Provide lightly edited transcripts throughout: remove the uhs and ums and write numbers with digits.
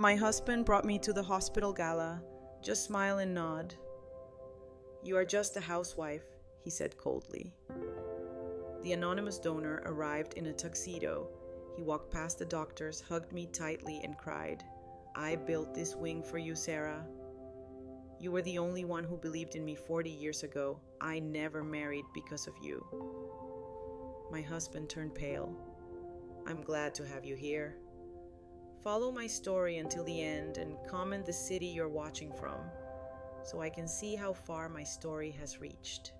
My husband brought me to the hospital gala. Just smile and nod. You are just a housewife, he said coldly. The anonymous donor arrived in a tuxedo. He walked past the doctors, hugged me tightly, and cried, I built this wing for you, Sarah. You were the only one who believed in me 40 years ago. I never married because of you. My husband turned pale. I'm glad to have you here. Follow my story until the end and comment the city you're watching from, so I can see how far my story has reached.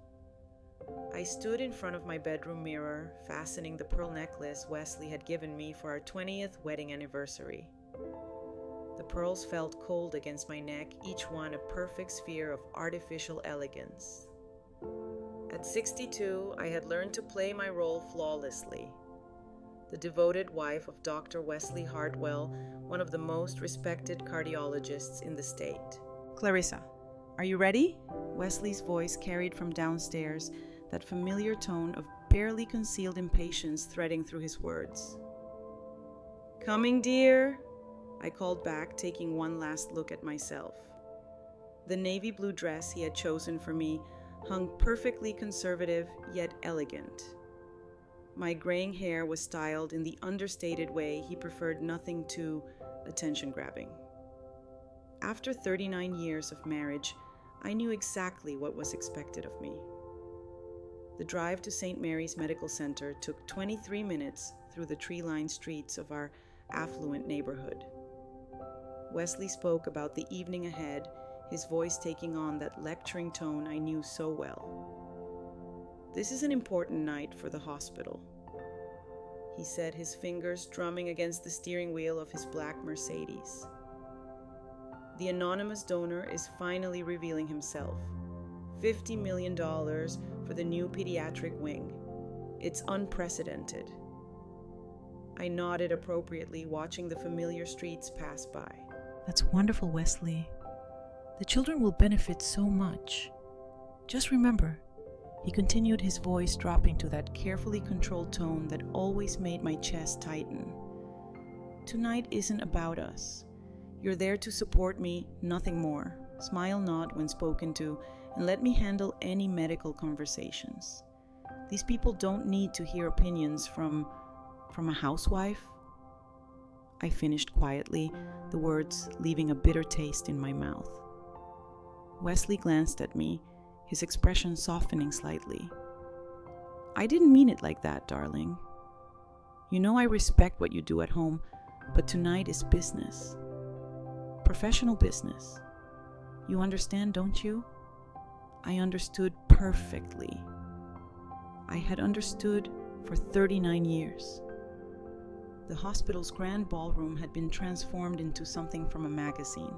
I stood in front of my bedroom mirror, fastening the pearl necklace Wesley had given me for our 20th wedding anniversary. The pearls felt cold against my neck, each one a perfect sphere of artificial elegance. At 62, I had learned to play my role flawlessly. The devoted wife of Dr. Wesley Hartwell, one of the most respected cardiologists in the state. Clarissa, are you ready? Wesley's voice carried from downstairs, that familiar tone of barely concealed impatience threading through his words. Coming, dear, I called back, taking one last look at myself. The navy blue dress he had chosen for me hung perfectly conservative yet elegant. My graying hair was styled in the understated way he preferred, nothing too attention-grabbing. After 39 years of marriage, I knew exactly what was expected of me. The drive to St. Mary's Medical Center took 23 minutes through the tree-lined streets of our affluent neighborhood. Wesley spoke about the evening ahead, his voice taking on that lecturing tone I knew so well. This is an important night for the hospital, he said, his fingers drumming against the steering wheel of his black Mercedes. The anonymous donor is finally revealing himself. $50 million for the new pediatric wing. It's unprecedented. I nodded appropriately, watching the familiar streets pass by. That's wonderful, Wesley. The children will benefit so much. Just remember, he continued, his voice dropping to that carefully controlled tone that always made my chest tighten. Tonight isn't about us. You're there to support me, nothing more. Smile, nod when spoken to, and let me handle any medical conversations. These people don't need to hear opinions from a housewife. I finished quietly, the words leaving a bitter taste in my mouth. Wesley glanced at me, his expression softening slightly. I didn't mean it like that, darling. You know I respect what you do at home, but tonight is business. Professional business. You understand, don't you? I understood perfectly. I had understood for 39 years. The hospital's grand ballroom had been transformed into something from a magazine.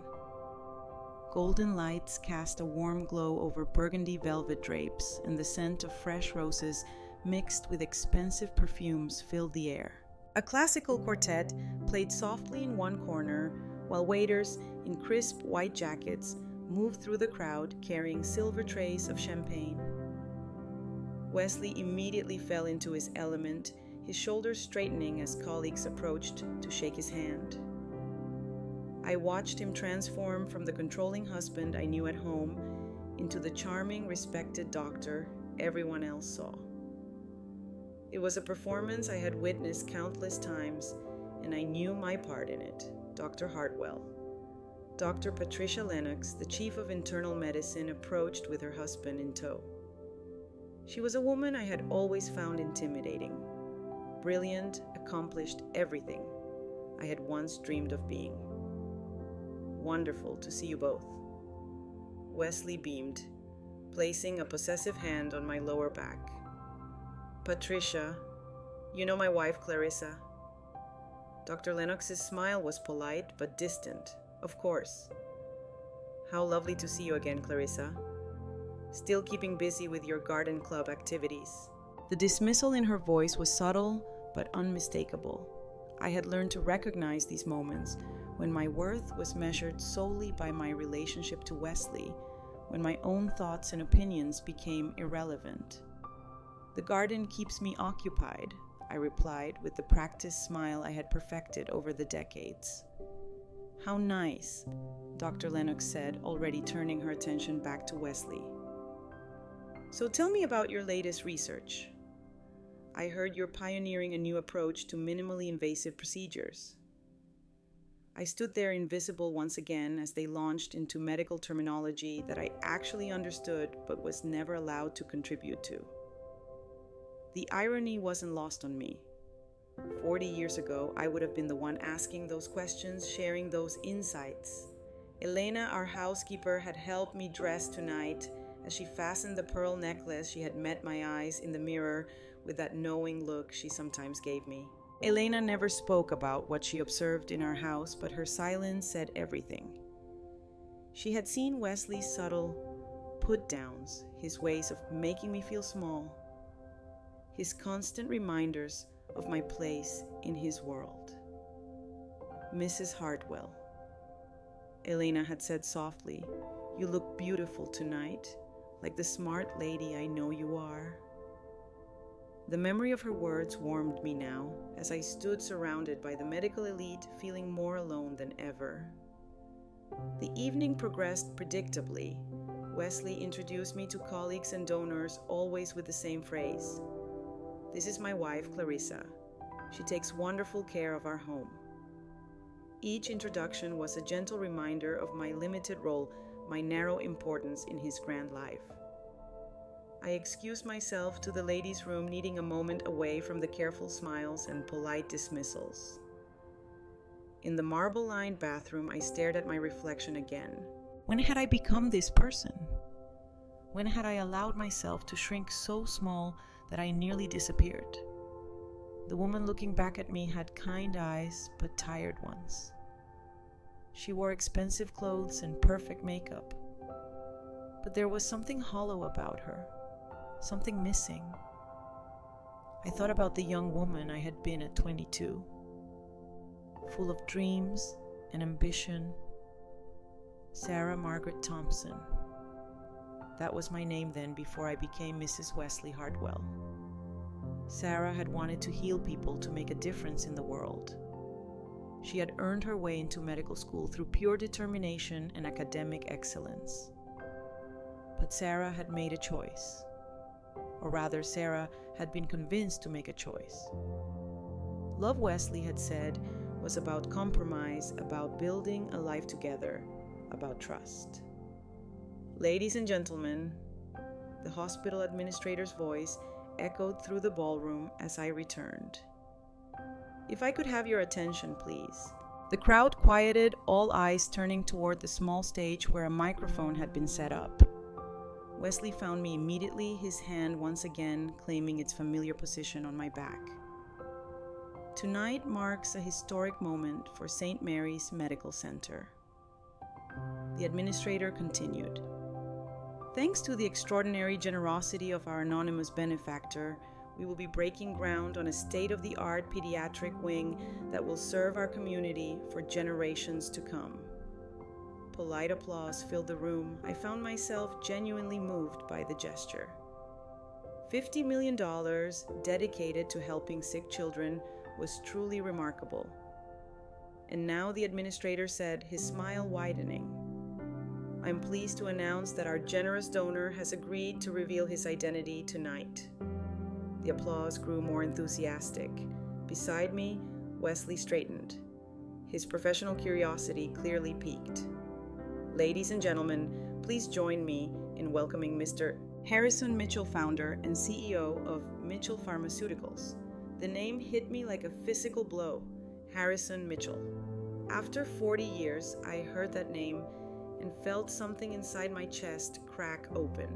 Golden lights cast a warm glow over burgundy velvet drapes, and the scent of fresh roses mixed with expensive perfumes filled the air. A classical quartet played softly in one corner, while waiters in crisp white jackets moved through the crowd carrying silver trays of champagne. Wesley immediately fell into his element, his shoulders straightening as colleagues approached to shake his hand. I watched him transform from the controlling husband I knew at home into the charming, respected doctor everyone else saw. It was a performance I had witnessed countless times, and I knew my part in it. Dr. Hartwell. Dr. Patricia Lennox, the chief of internal medicine, approached with her husband in tow. She was a woman I had always found intimidating. Brilliant, accomplished, everything I had once dreamed of being. Wonderful to see you both. Wesley beamed, placing a possessive hand on my lower back. Patricia, you know my wife Clarissa. Dr. Lennox's smile was polite but distant, of course. How lovely to see you again, Clarissa. Still keeping busy with your garden club activities. The dismissal in her voice was subtle but unmistakable. I had learned to recognize these moments when my worth was measured solely by my relationship to Wesley, when my own thoughts and opinions became irrelevant. The garden keeps me occupied, I replied with the practiced smile I had perfected over the decades. How nice, Dr. Lennox said, already turning her attention back to Wesley. So tell me about your latest research. I heard you're pioneering a new approach to minimally invasive procedures. I stood there invisible once again as they launched into medical terminology that I actually understood but was never allowed to contribute to. The irony wasn't lost on me. 40 years ago, I would have been the one asking those questions, sharing those insights. Elena, our housekeeper, had helped me dress tonight. As she fastened the pearl necklace, she had met my eyes in the mirror with that knowing look she sometimes gave me. Elena never spoke about what she observed in our house, but her silence said everything. She had seen Wesley's subtle put-downs, his ways of making me feel small, his constant reminders of my place in his world. Mrs. Hartwell, Elena had said softly, "You look beautiful tonight, like the smart lady I know you are." The memory of her words warmed me now, as I stood surrounded by the medical elite, feeling more alone than ever. The evening progressed predictably. Wesley introduced me to colleagues and donors, always with the same phrase. "This is my wife, Clarissa. She takes wonderful care of our home." Each introduction was a gentle reminder of my limited role, my narrow importance in his grand life. I excused myself to the ladies' room, needing a moment away from the careful smiles and polite dismissals. In the marble-lined bathroom, I stared at my reflection again. When had I become this person? When had I allowed myself to shrink so small that I nearly disappeared? The woman looking back at me had kind eyes, but tired ones. She wore expensive clothes and perfect makeup. But there was something hollow about her, something missing. I thought about the young woman I had been at 22, full of dreams and ambition. Sarah Margaret Thompson. That was my name then, before I became Mrs. Wesley Hartwell. Sarah had wanted to heal people, to make a difference in the world. She had earned her way into medical school through pure determination and academic excellence. But Sarah had made a choice. Or rather, Sarah had been convinced to make a choice. Love, Wesley had said, was about compromise, about building a life together, about trust. Ladies and gentlemen, the hospital administrator's voice echoed through the ballroom as I returned. If I could have your attention, please. The crowd quieted, all eyes turning toward the small stage where a microphone had been set up. Wesley found me immediately, his hand once again claiming its familiar position on my back. Tonight marks a historic moment for St. Mary's Medical Center. The administrator continued. Thanks to the extraordinary generosity of our anonymous benefactor, we will be breaking ground on a state-of-the-art pediatric wing that will serve our community for generations to come. Polite applause filled the room. I found myself genuinely moved by the gesture. $50 million dedicated to helping sick children was truly remarkable. And now the administrator said, his smile widening, "I'm pleased to announce that our generous donor has agreed to reveal his identity tonight." The applause grew more enthusiastic. Beside me, Wesley straightened. His professional curiosity clearly piqued. Ladies and gentlemen, please join me in welcoming Mr. Harrison Mitchell, founder and CEO of Mitchell Pharmaceuticals. The name hit me like a physical blow. Harrison Mitchell. After 40 years, I heard that name and felt something inside my chest crack open.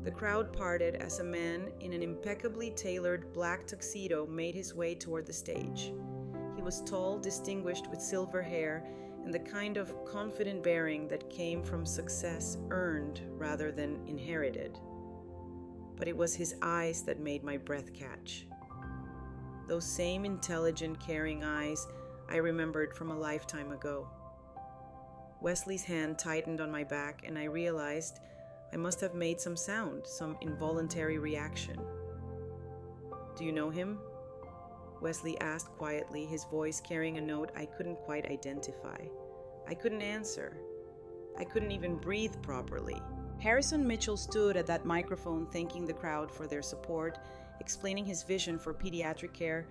The crowd parted as a man in an impeccably tailored black tuxedo made his way toward the stage. He was tall, distinguished with silver hair, and the kind of confident bearing that came from success earned rather than inherited. But it was his eyes that made my breath catch. Those same intelligent, caring eyes I remembered from a lifetime ago. Wesley's hand tightened on my back, and I realized I must have made some sound, some involuntary reaction. "Do you know him?" Wesley asked quietly, his voice carrying a note I couldn't quite identify. I couldn't answer. I couldn't even breathe properly. Harrison Mitchell stood at that microphone thanking the crowd for their support, explaining his vision for pediatric care,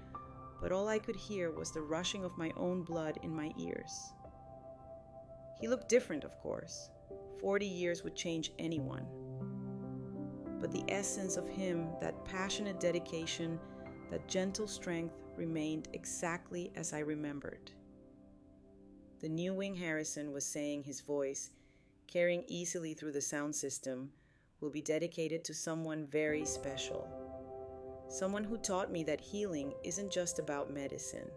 but all I could hear was the rushing of my own blood in my ears. He looked different, of course. 40 years would change anyone. But the essence of him, that passionate dedication, that gentle strength, remained exactly as I remembered. The new Wing Harrison was saying his voice, carrying easily through the sound system, will be dedicated to someone very special. Someone who taught me that healing isn't just about medicine.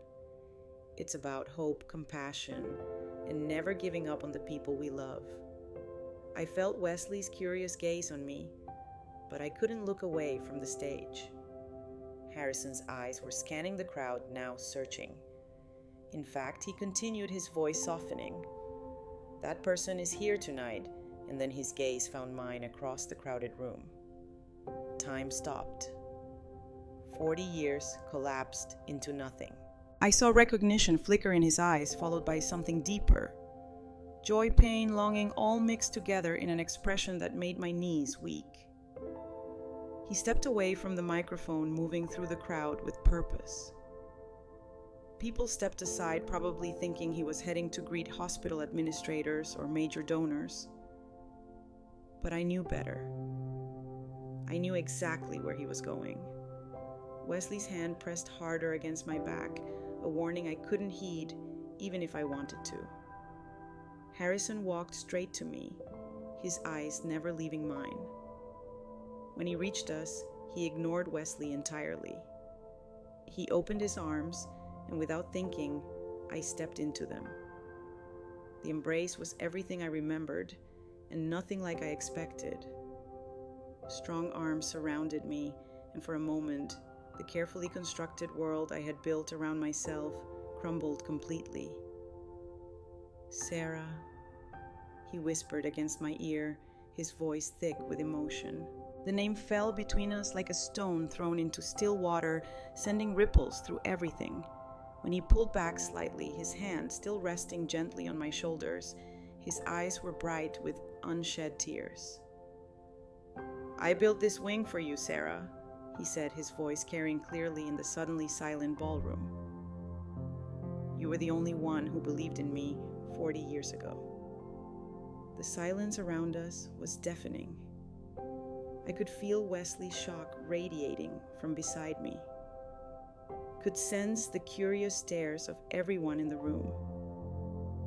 It's about hope, compassion, and never giving up on the people we love. I felt Wesley's curious gaze on me, but I couldn't look away from the stage. Harrison's eyes were scanning the crowd, now searching. In fact, he continued, his voice softening. That person is here tonight, and then his gaze found mine across the crowded room. Time stopped. 40 years collapsed into nothing. I saw recognition flicker in his eyes, followed by something deeper. Joy, pain, longing, all mixed together in an expression that made my knees weak. He stepped away from the microphone, moving through the crowd with purpose. People stepped aside, probably thinking he was heading to greet hospital administrators or major donors. But I knew better. I knew exactly where he was going. Wesley's hand pressed harder against my back, a warning I couldn't heed, even if I wanted to. Harrison walked straight to me, his eyes never leaving mine. When he reached us, he ignored Wesley entirely. He opened his arms, and without thinking, I stepped into them. The embrace was everything I remembered, and nothing like I expected. Strong arms surrounded me, and for a moment, the carefully constructed world I had built around myself crumbled completely. "Sarah," he whispered against my ear, his voice thick with emotion. The name fell between us like a stone thrown into still water, sending ripples through everything. When he pulled back slightly, his hand still resting gently on my shoulders, his eyes were bright with unshed tears. "I built this wing for you, Sarah," he said, his voice carrying clearly in the suddenly silent ballroom. "You were the only one who believed in me 40 years ago." The silence around us was deafening. I could feel Wesley's shock radiating from beside me. Could sense the curious stares of everyone in the room.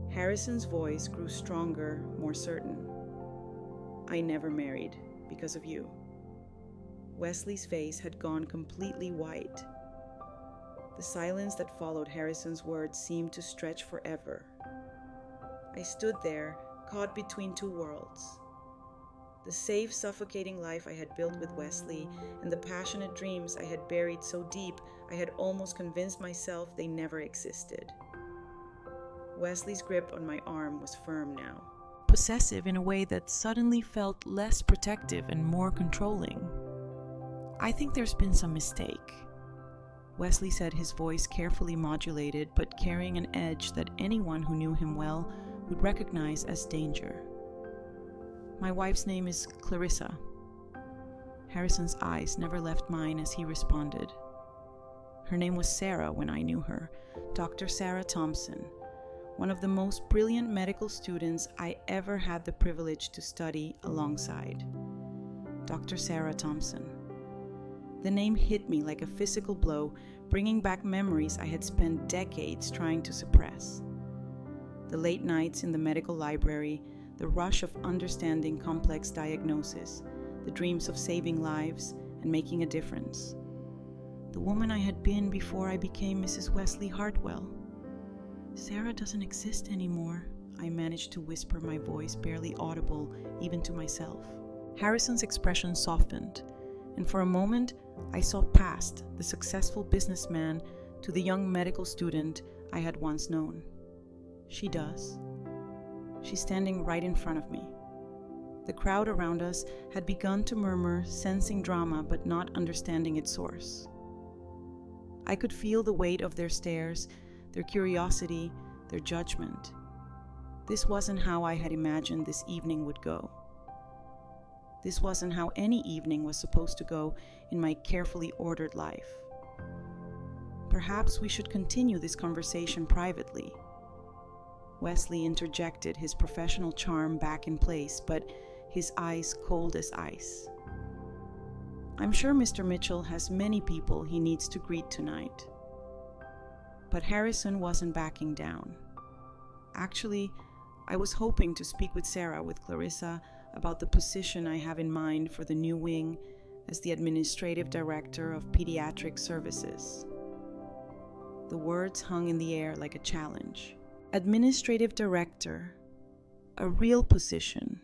Harrison's voice grew stronger, more certain. "I never married because of you." Wesley's face had gone completely white. The silence that followed Harrison's words seemed to stretch forever. I stood there, caught between two worlds. The safe, suffocating life I had built with Wesley and the passionate dreams I had buried so deep I had almost convinced myself they never existed. Wesley's grip on my arm was firm now. Possessive in a way that suddenly felt less protective and more controlling. "I think there's been some mistake," Wesley said, his voice carefully modulated but carrying an edge that anyone who knew him well would recognize as danger. "My wife's name is Clarissa." Harrison's eyes never left mine as he responded. "Her name was Sarah when I knew her, Dr. Sarah Thompson, one of the most brilliant medical students I ever had the privilege to study alongside. Dr. Sarah Thompson." The name hit me like a physical blow, bringing back memories I had spent decades trying to suppress. The late nights in the medical library, the rush of understanding complex diagnosis, the dreams of saving lives and making a difference. The woman I had been before I became Mrs. Wesley Hartwell. "Sarah doesn't exist anymore," I managed to whisper, my voice barely audible even to myself. Harrison's expression softened, and for a moment I saw past the successful businessman to the young medical student I had once known. "She does." She's standing right in front of me. The crowd around us had begun to murmur, sensing drama but not understanding its source. I could feel the weight of their stares, their curiosity, their judgment. This wasn't how I had imagined this evening would go. This wasn't how any evening was supposed to go in my carefully ordered life. Perhaps we should continue this conversation privately. Wesley interjected, his professional charm back in place, but his eyes cold as ice. I'm sure Mr. Mitchell has many people he needs to greet tonight. But Harrison wasn't backing down. Actually, I was hoping to speak with Sarah, with Clarissa, about the position I have in mind for the new wing as the Administrative Director of Pediatric Services. The words hung in the air like a challenge. Administrative Director, a real position,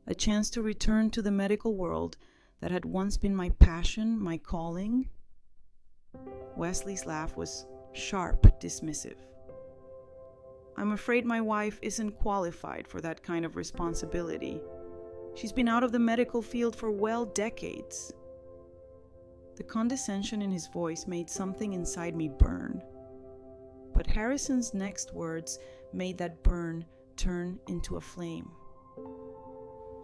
a chance to return to the medical world that had once been my passion, my calling. Wesley's laugh was sharp, dismissive. I'm afraid my wife isn't qualified for that kind of responsibility. She's been out of the medical field for decades. The condescension in his voice made something inside me burn. But Harrison's next words made that burn turn into a flame.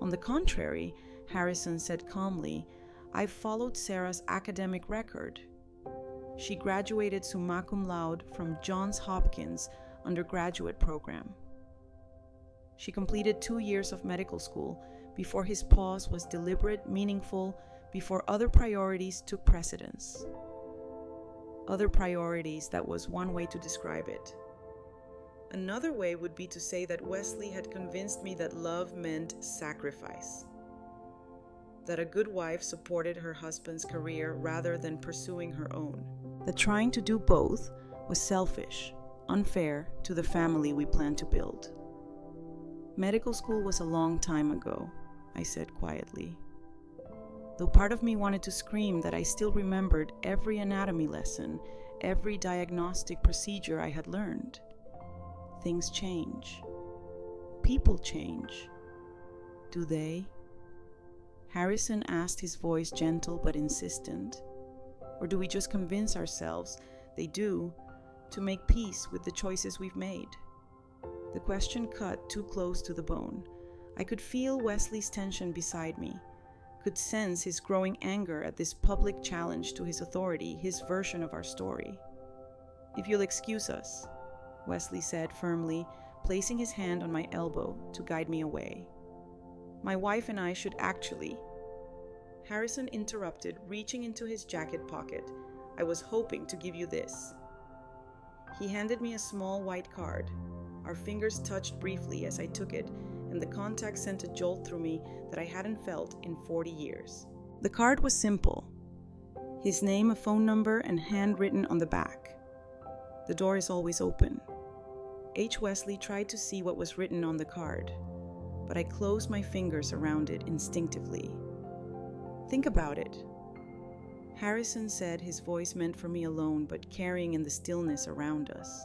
On the contrary, Harrison said calmly, I've followed Sarah's academic record. She graduated summa cum laude from Johns Hopkins undergraduate program. She completed 2 years of medical school before his pause was deliberate, meaningful, before other priorities took precedence. Other priorities, that was one way to describe it. Another way would be to say that Wesley had convinced me that love meant sacrifice. That a good wife supported her husband's career rather than pursuing her own. That trying to do both was selfish, unfair to the family we planned to build. Medical school was a long time ago, I said quietly. Though part of me wanted to scream that I still remembered every anatomy lesson, every diagnostic procedure I had learned. Things change. People change. Do they? Harrison asked, his voice gentle but insistent. Or do we just convince ourselves they do to make peace with the choices we've made? The question cut too close to the bone. I could feel Wesley's tension beside me, could sense his growing anger at this public challenge to his authority, his version of our story. If you'll excuse us, Wesley said firmly, placing his hand on my elbow to guide me away. My wife and I should actually... Harrison interrupted, reaching into his jacket pocket. I was hoping to give you this. He handed me a small white card. Our fingers touched briefly as I took it, and the contact sent a jolt through me that I hadn't felt in 40 years. The card was simple. His name, a phone number, and handwritten on the back. The door is always open. H. Wesley tried to see what was written on the card, but I closed my fingers around it instinctively. Think about it. Harrison said, his voice meant for me alone, but carrying in the stillness around us.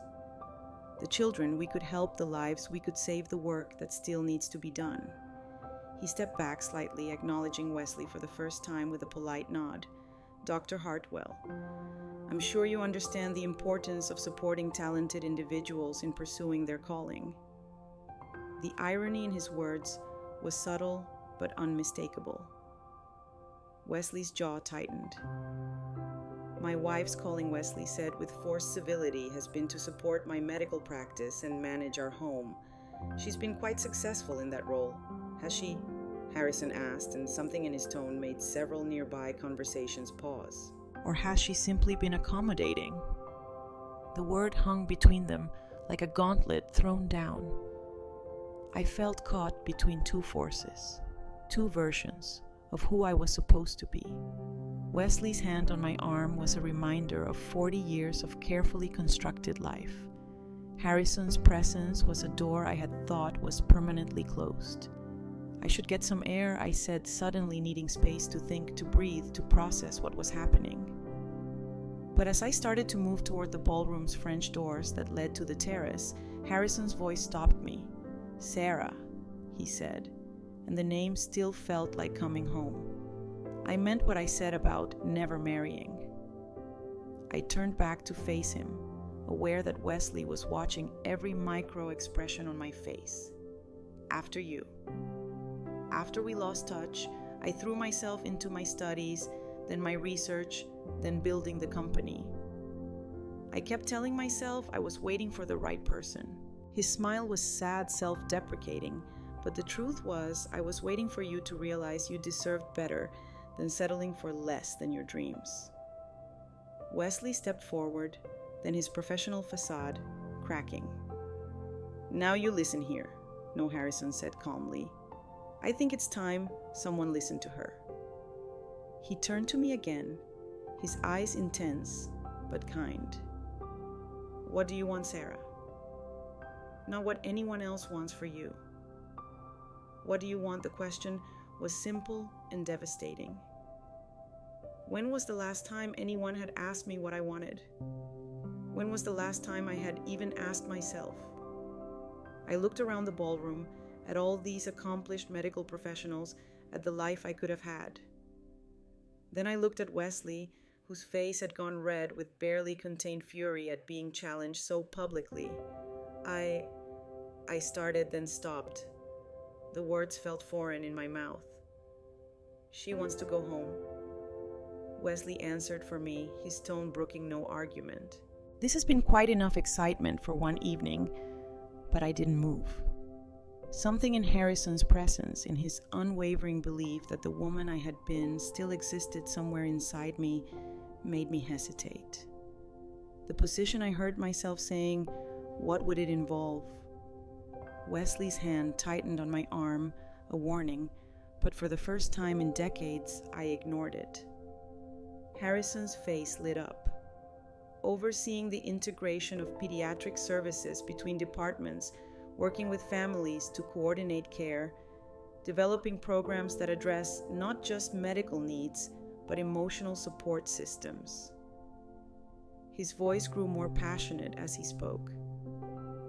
The children, we could help the lives, we could save the work that still needs to be done. He stepped back slightly, acknowledging Wesley for the first time with a polite nod. Dr. Hartwell, I'm sure you understand the importance of supporting talented individuals in pursuing their calling. The irony in his words was subtle but unmistakable. Wesley's jaw tightened. My wife's calling, Wesley said with forced civility, has been to support my medical practice and manage our home. She's been quite successful in that role, has she? Harrison asked, and something in his tone made several nearby conversations pause. Or has she simply been accommodating? The word hung between them like a gauntlet thrown down. I felt caught between two forces, two versions of who I was supposed to be. Wesley's hand on my arm was a reminder of 40 years of carefully constructed life. Harrison's presence was a door I had thought was permanently closed. I should get some air, I said, suddenly needing space to think, to breathe, to process what was happening. But as I started to move toward the ballroom's French doors that led to the terrace, Harrison's voice stopped me. Sarah, he said, and the name still felt like coming home. I meant what I said about never marrying. I turned back to face him, aware that Wesley was watching every micro expression on my face. After you. After we lost touch, I threw myself into my studies, then my research, then building the company. I kept telling myself I was waiting for the right person. His smile was sad, self-deprecating, but the truth was I was waiting for you to realize you deserved better than settling for less than your dreams. Wesley stepped forward, then his professional facade cracking. Now you listen here, No Harrison said calmly. I think it's time someone listened to her. He turned to me again, his eyes intense but kind. What do you want, Sarah? Not what anyone else wants for you. What do you want? The question was simple and devastating. When was the last time anyone had asked me what I wanted? When was the last time I had even asked myself? I looked around the ballroom at all these accomplished medical professionals, at the life I could have had. Then I looked at Wesley, whose face had gone red with barely contained fury at being challenged so publicly. I started, then stopped. The words felt foreign in my mouth. She wants to go home. Wesley answered for me, his tone brooking no argument. This has been quite enough excitement for one evening, but I didn't move. Something in Harrison's presence, in his unwavering belief that the woman I had been still existed somewhere inside me, made me hesitate. The position I heard myself saying, what would it involve? Wesley's hand tightened on my arm, a warning, but for the first time in decades, I ignored it. Harrison's face lit up. Overseeing the integration of pediatric services between departments, working with families to coordinate care, developing programs that address not just medical needs, but emotional support systems. His voice grew more passionate as he spoke.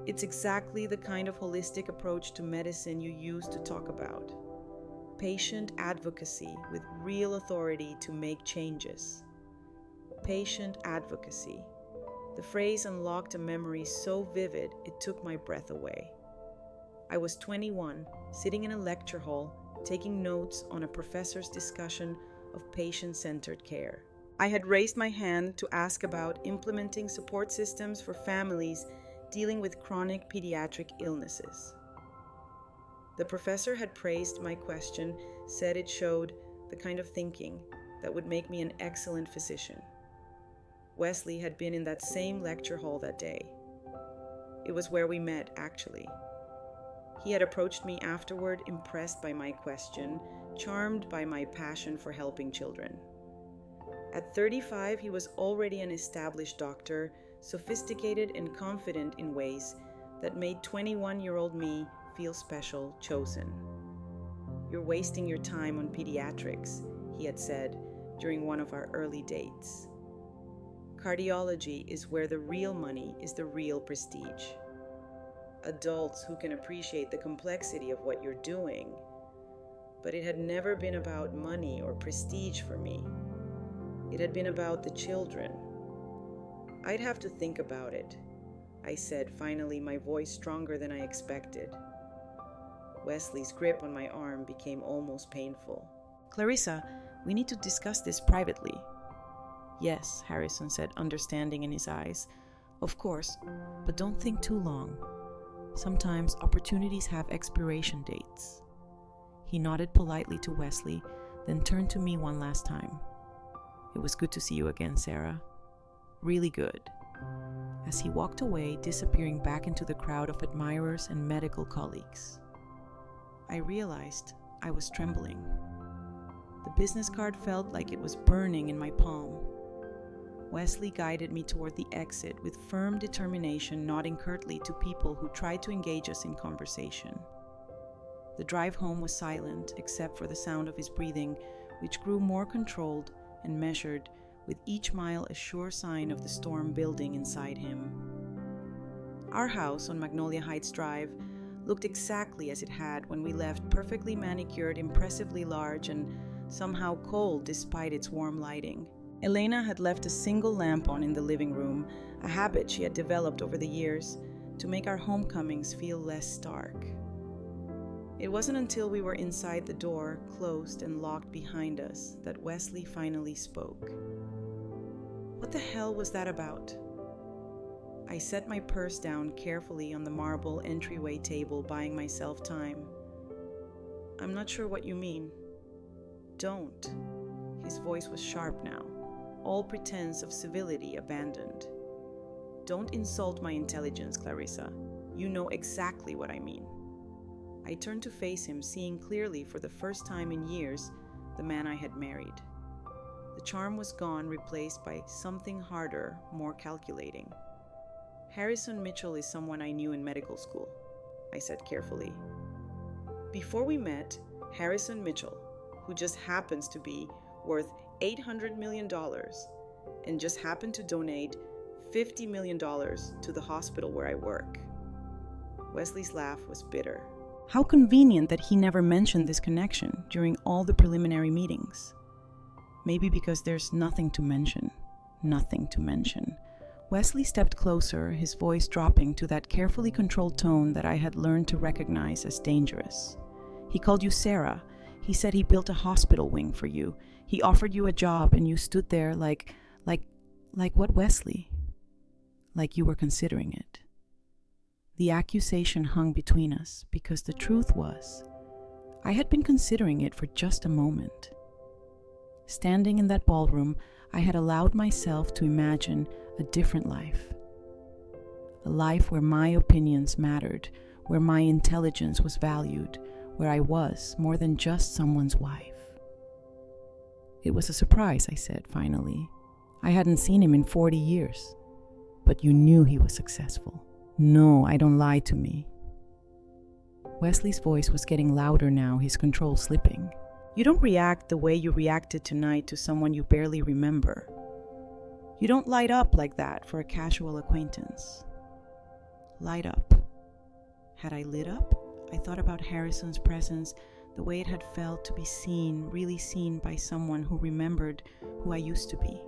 It's exactly the kind of holistic approach to medicine you used to talk about. Patient advocacy with real authority to make changes. Patient advocacy. The phrase unlocked a memory so vivid it took my breath away. I was 21, sitting in a lecture hall, taking notes on a professor's discussion of patient-centered care. I had raised my hand to ask about implementing support systems for families dealing with chronic pediatric illnesses. The professor had praised my question, said it showed the kind of thinking that would make me an excellent physician. Wesley had been in that same lecture hall that day. It was where we met, actually. He had approached me afterward, impressed by my question, charmed by my passion for helping children. At 35, he was already an established doctor, sophisticated and confident in ways that made 21-year-old me feel special, chosen. You're wasting your time on pediatrics, he had said during one of our early dates. Cardiology is where the real money is, the real prestige. Adults who can appreciate the complexity of what you're doing. But it had never been about money or prestige for me. It had been about the children. I'd have to think about it, I said, finally, my voice stronger than I expected. Wesley's grip on my arm became almost painful. Clarissa, we need to discuss this privately. Yes, Harrison said, understanding in his eyes. Of course, but don't think too long. Sometimes opportunities have expiration dates. He nodded politely to Wesley, then turned to me one last time. It was good to see you again, Sarah. Really good. As he walked away, disappearing back into the crowd of admirers and medical colleagues. I realized I was trembling. The business card felt like it was burning in my palm. Wesley guided me toward the exit with firm determination, nodding curtly to people who tried to engage us in conversation. The drive home was silent, except for the sound of his breathing, which grew more controlled and measured, with each mile a sure sign of the storm building inside him. Our house on Magnolia Heights Drive looked exactly as it had when we left, perfectly manicured, impressively large, and somehow cold despite its warm lighting. Elena had left a single lamp on in the living room, a habit she had developed over the years to make our homecomings feel less stark. It wasn't until we were inside the door, closed and locked behind us, that Wesley finally spoke. What the hell was that about? I set my purse down carefully on the marble entryway table, buying myself time. I'm not sure what you mean. Don't. His voice was sharp now, all pretense of civility abandoned. Don't insult my intelligence, Clarissa. You know exactly what I mean. I turned to face him, seeing clearly for the first time in years the man I had married. The charm was gone, replaced by something harder, more calculating. Harrison Mitchell is someone I knew in medical school, I said carefully. Before we met, Harrison Mitchell, who just happens to be worth $800 million and just happened to donate $50 million to the hospital where I work. Wesley's laugh was bitter. How convenient that he never mentioned this connection during all the preliminary meetings. Maybe because there's nothing to mention. Nothing to mention. Wesley stepped closer, his voice dropping to that carefully controlled tone that I had learned to recognize as dangerous. He called you Sarah. He said he built a hospital wing for you. He offered you a job and you stood there like what, Wesley? Like you were considering it. The accusation hung between us because the truth was, I had been considering it for just a moment. Standing in that ballroom, I had allowed myself to imagine a different life. A life where my opinions mattered, where my intelligence was valued, where I was more than just someone's wife. It was a surprise, I said finally. I hadn't seen him in 40 years. But you knew he was successful. No, I don't lie to me. Wesley's voice was getting louder now, his control slipping. You don't react the way you reacted tonight to someone you barely remember. You don't light up like that for a casual acquaintance. Light up. Had I lit up? I thought about Harrison's presence, the way it had felt to be seen, really seen by someone who remembered who I used to be.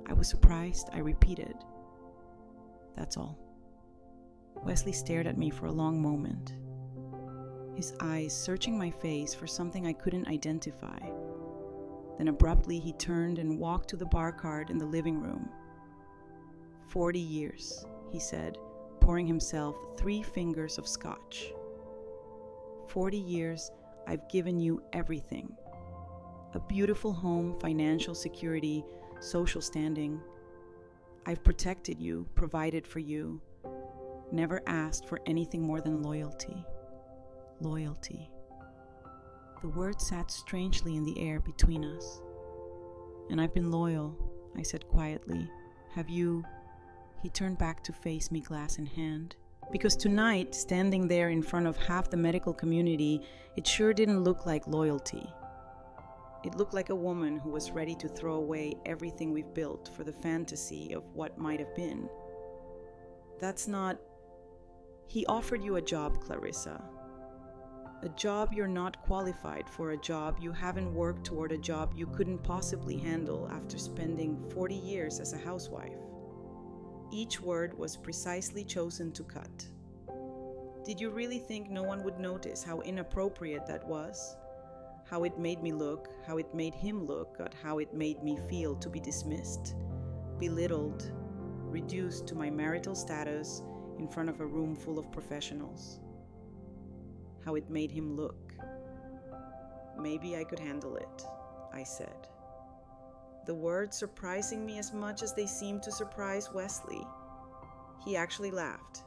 I was surprised, I repeated. That's all. Wesley stared at me for a long moment, his eyes searching my face for something I couldn't identify. Then abruptly he turned and walked to the bar cart in the living room. 40 years, he said, pouring himself 3 fingers of scotch. 40 years, I've given you everything. A beautiful home, financial security, social standing. I've protected you, provided for you, never asked for anything more than loyalty. Loyalty. The word sat strangely in the air between us. And I've been loyal, I said quietly. Have you? He turned back to face me, glass in hand. Because tonight, standing there in front of half the medical community, it sure didn't look like loyalty. It looked like a woman who was ready to throw away everything we've built for the fantasy of what might have been. That's not... He offered you a job, Clarissa. A job you're not qualified for, a job you haven't worked toward, a job you couldn't possibly handle after spending 40 years as a housewife. Each word was precisely chosen to cut. Did you really think no one would notice how inappropriate that was? How it made me look, how it made him look, at how it made me feel to be dismissed, belittled, reduced to my marital status in front of a room full of professionals. How it made him look. Maybe I could handle it, I said. The words surprising me as much as they seemed to surprise Wesley. He actually laughed.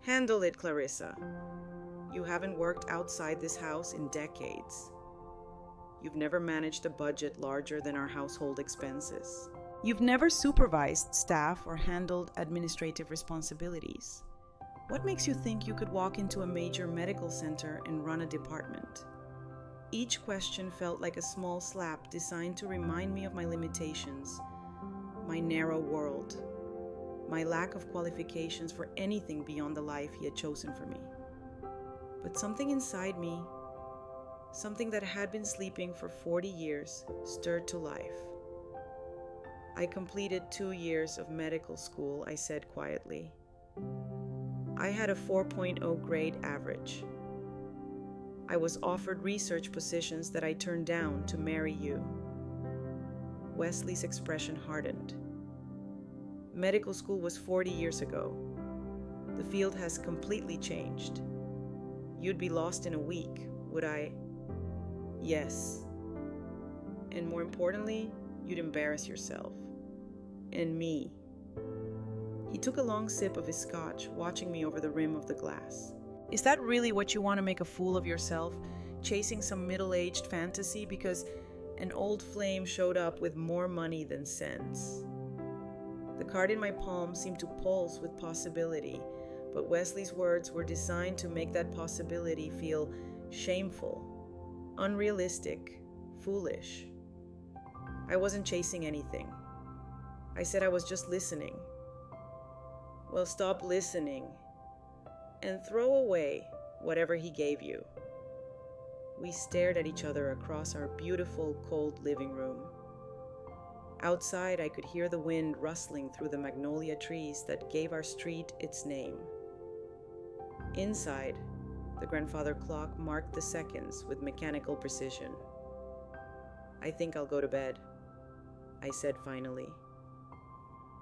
Handle it, Clarissa. You haven't worked outside this house in decades. You've never managed a budget larger than our household expenses. You've never supervised staff or handled administrative responsibilities. What makes you think you could walk into a major medical center and run a department? Each question felt like a small slap designed to remind me of my limitations, my narrow world, my lack of qualifications for anything beyond the life he had chosen for me. But something inside me, something that had been sleeping for 40 years, stirred to life. I completed 2 years of medical school, I said quietly. I had a 4.0 grade average. I was offered research positions that I turned down to marry you. Wesley's expression hardened. Medical school was 40 years ago. The field has completely changed. You'd be lost in a week, would I? Yes. And more importantly, you'd embarrass yourself. And me. He took a long sip of his scotch, watching me over the rim of the glass. Is that really what you want to make a fool of yourself? Chasing some middle-aged fantasy because an old flame showed up with more money than sense? The card in my palm seemed to pulse with possibility, but Wesley's words were designed to make that possibility feel shameful, unrealistic, foolish. I wasn't chasing anything. I said I was just listening. Well, stop listening and throw away whatever he gave you. We stared at each other across our beautiful, cold living room. Outside, I could hear the wind rustling through the magnolia trees that gave our street its name. Inside, the grandfather clock marked the seconds with mechanical precision. I think I'll go to bed, I said finally.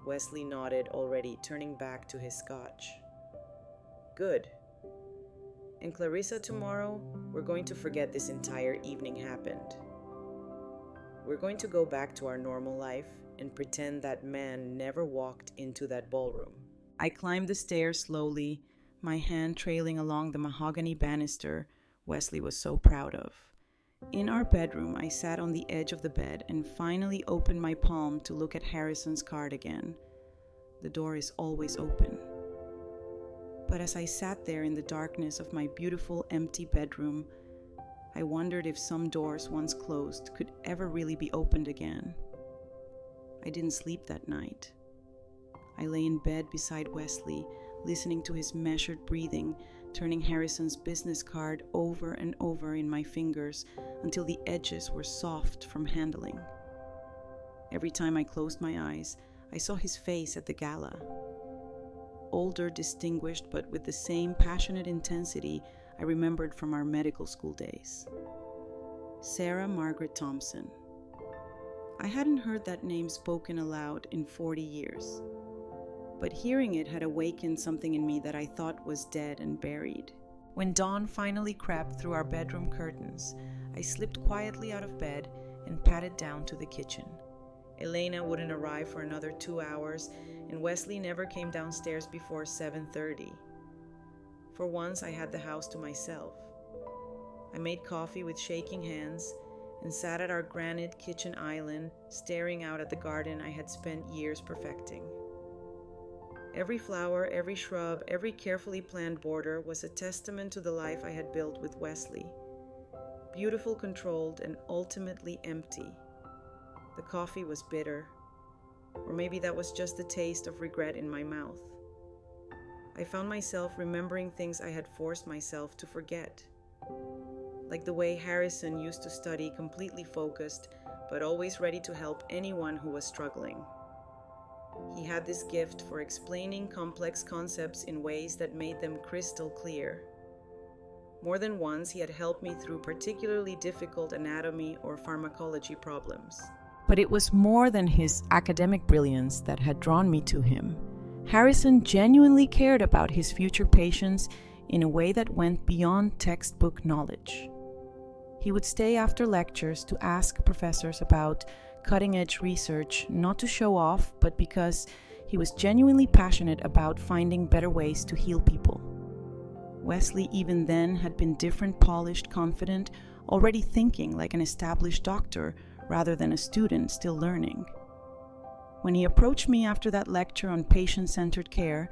Wesley nodded, already turning back to his scotch. Good. And Clarissa, tomorrow, we're going to forget this entire evening happened. We're going to go back to our normal life and pretend that man never walked into that ballroom. I climbed the stairs slowly, my hand trailing along the mahogany banister Wesley was so proud of. In our bedroom, I sat on the edge of the bed and finally opened my palm to look at Harrison's card again. The door is always open. But as I sat there in the darkness of my beautiful empty bedroom, I wondered if some doors once closed could ever really be opened again. I didn't sleep that night. I lay in bed beside Wesley, listening to his measured breathing, turning Harrison's business card over and over in my fingers until the edges were soft from handling. Every time I closed my eyes, I saw his face at the gala. Older, distinguished, but with the same passionate intensity I remembered from our medical school days. Sarah Margaret Thompson. I hadn't heard that name spoken aloud in 40 years. But hearing it had awakened something in me that I thought was dead and buried. When dawn finally crept through our bedroom curtains, I slipped quietly out of bed and padded down to the kitchen. Elena wouldn't arrive for another 2 hours, and Wesley never came downstairs before 7:30. For once, I had the house to myself. I made coffee with shaking hands and sat at our granite kitchen island, staring out at the garden I had spent years perfecting. Every flower, every shrub, every carefully planned border was a testament to the life I had built with Wesley. Beautiful, controlled, and ultimately empty. The coffee was bitter, or maybe that was just the taste of regret in my mouth. I found myself remembering things I had forced myself to forget. Like the way Harrison used to study completely focused, but always ready to help anyone who was struggling. He had this gift for explaining complex concepts in ways that made them crystal clear. More than once, he had helped me through particularly difficult anatomy or pharmacology problems. But it was more than his academic brilliance that had drawn me to him. Harrison genuinely cared about his future patients in a way that went beyond textbook knowledge. He would stay after lectures to ask professors about cutting-edge research, not to show off, but because he was genuinely passionate about finding better ways to heal people. Wesley even then had been different, polished, confident, already thinking like an established doctor rather than a student still learning. When he approached me after that lecture on patient-centered care,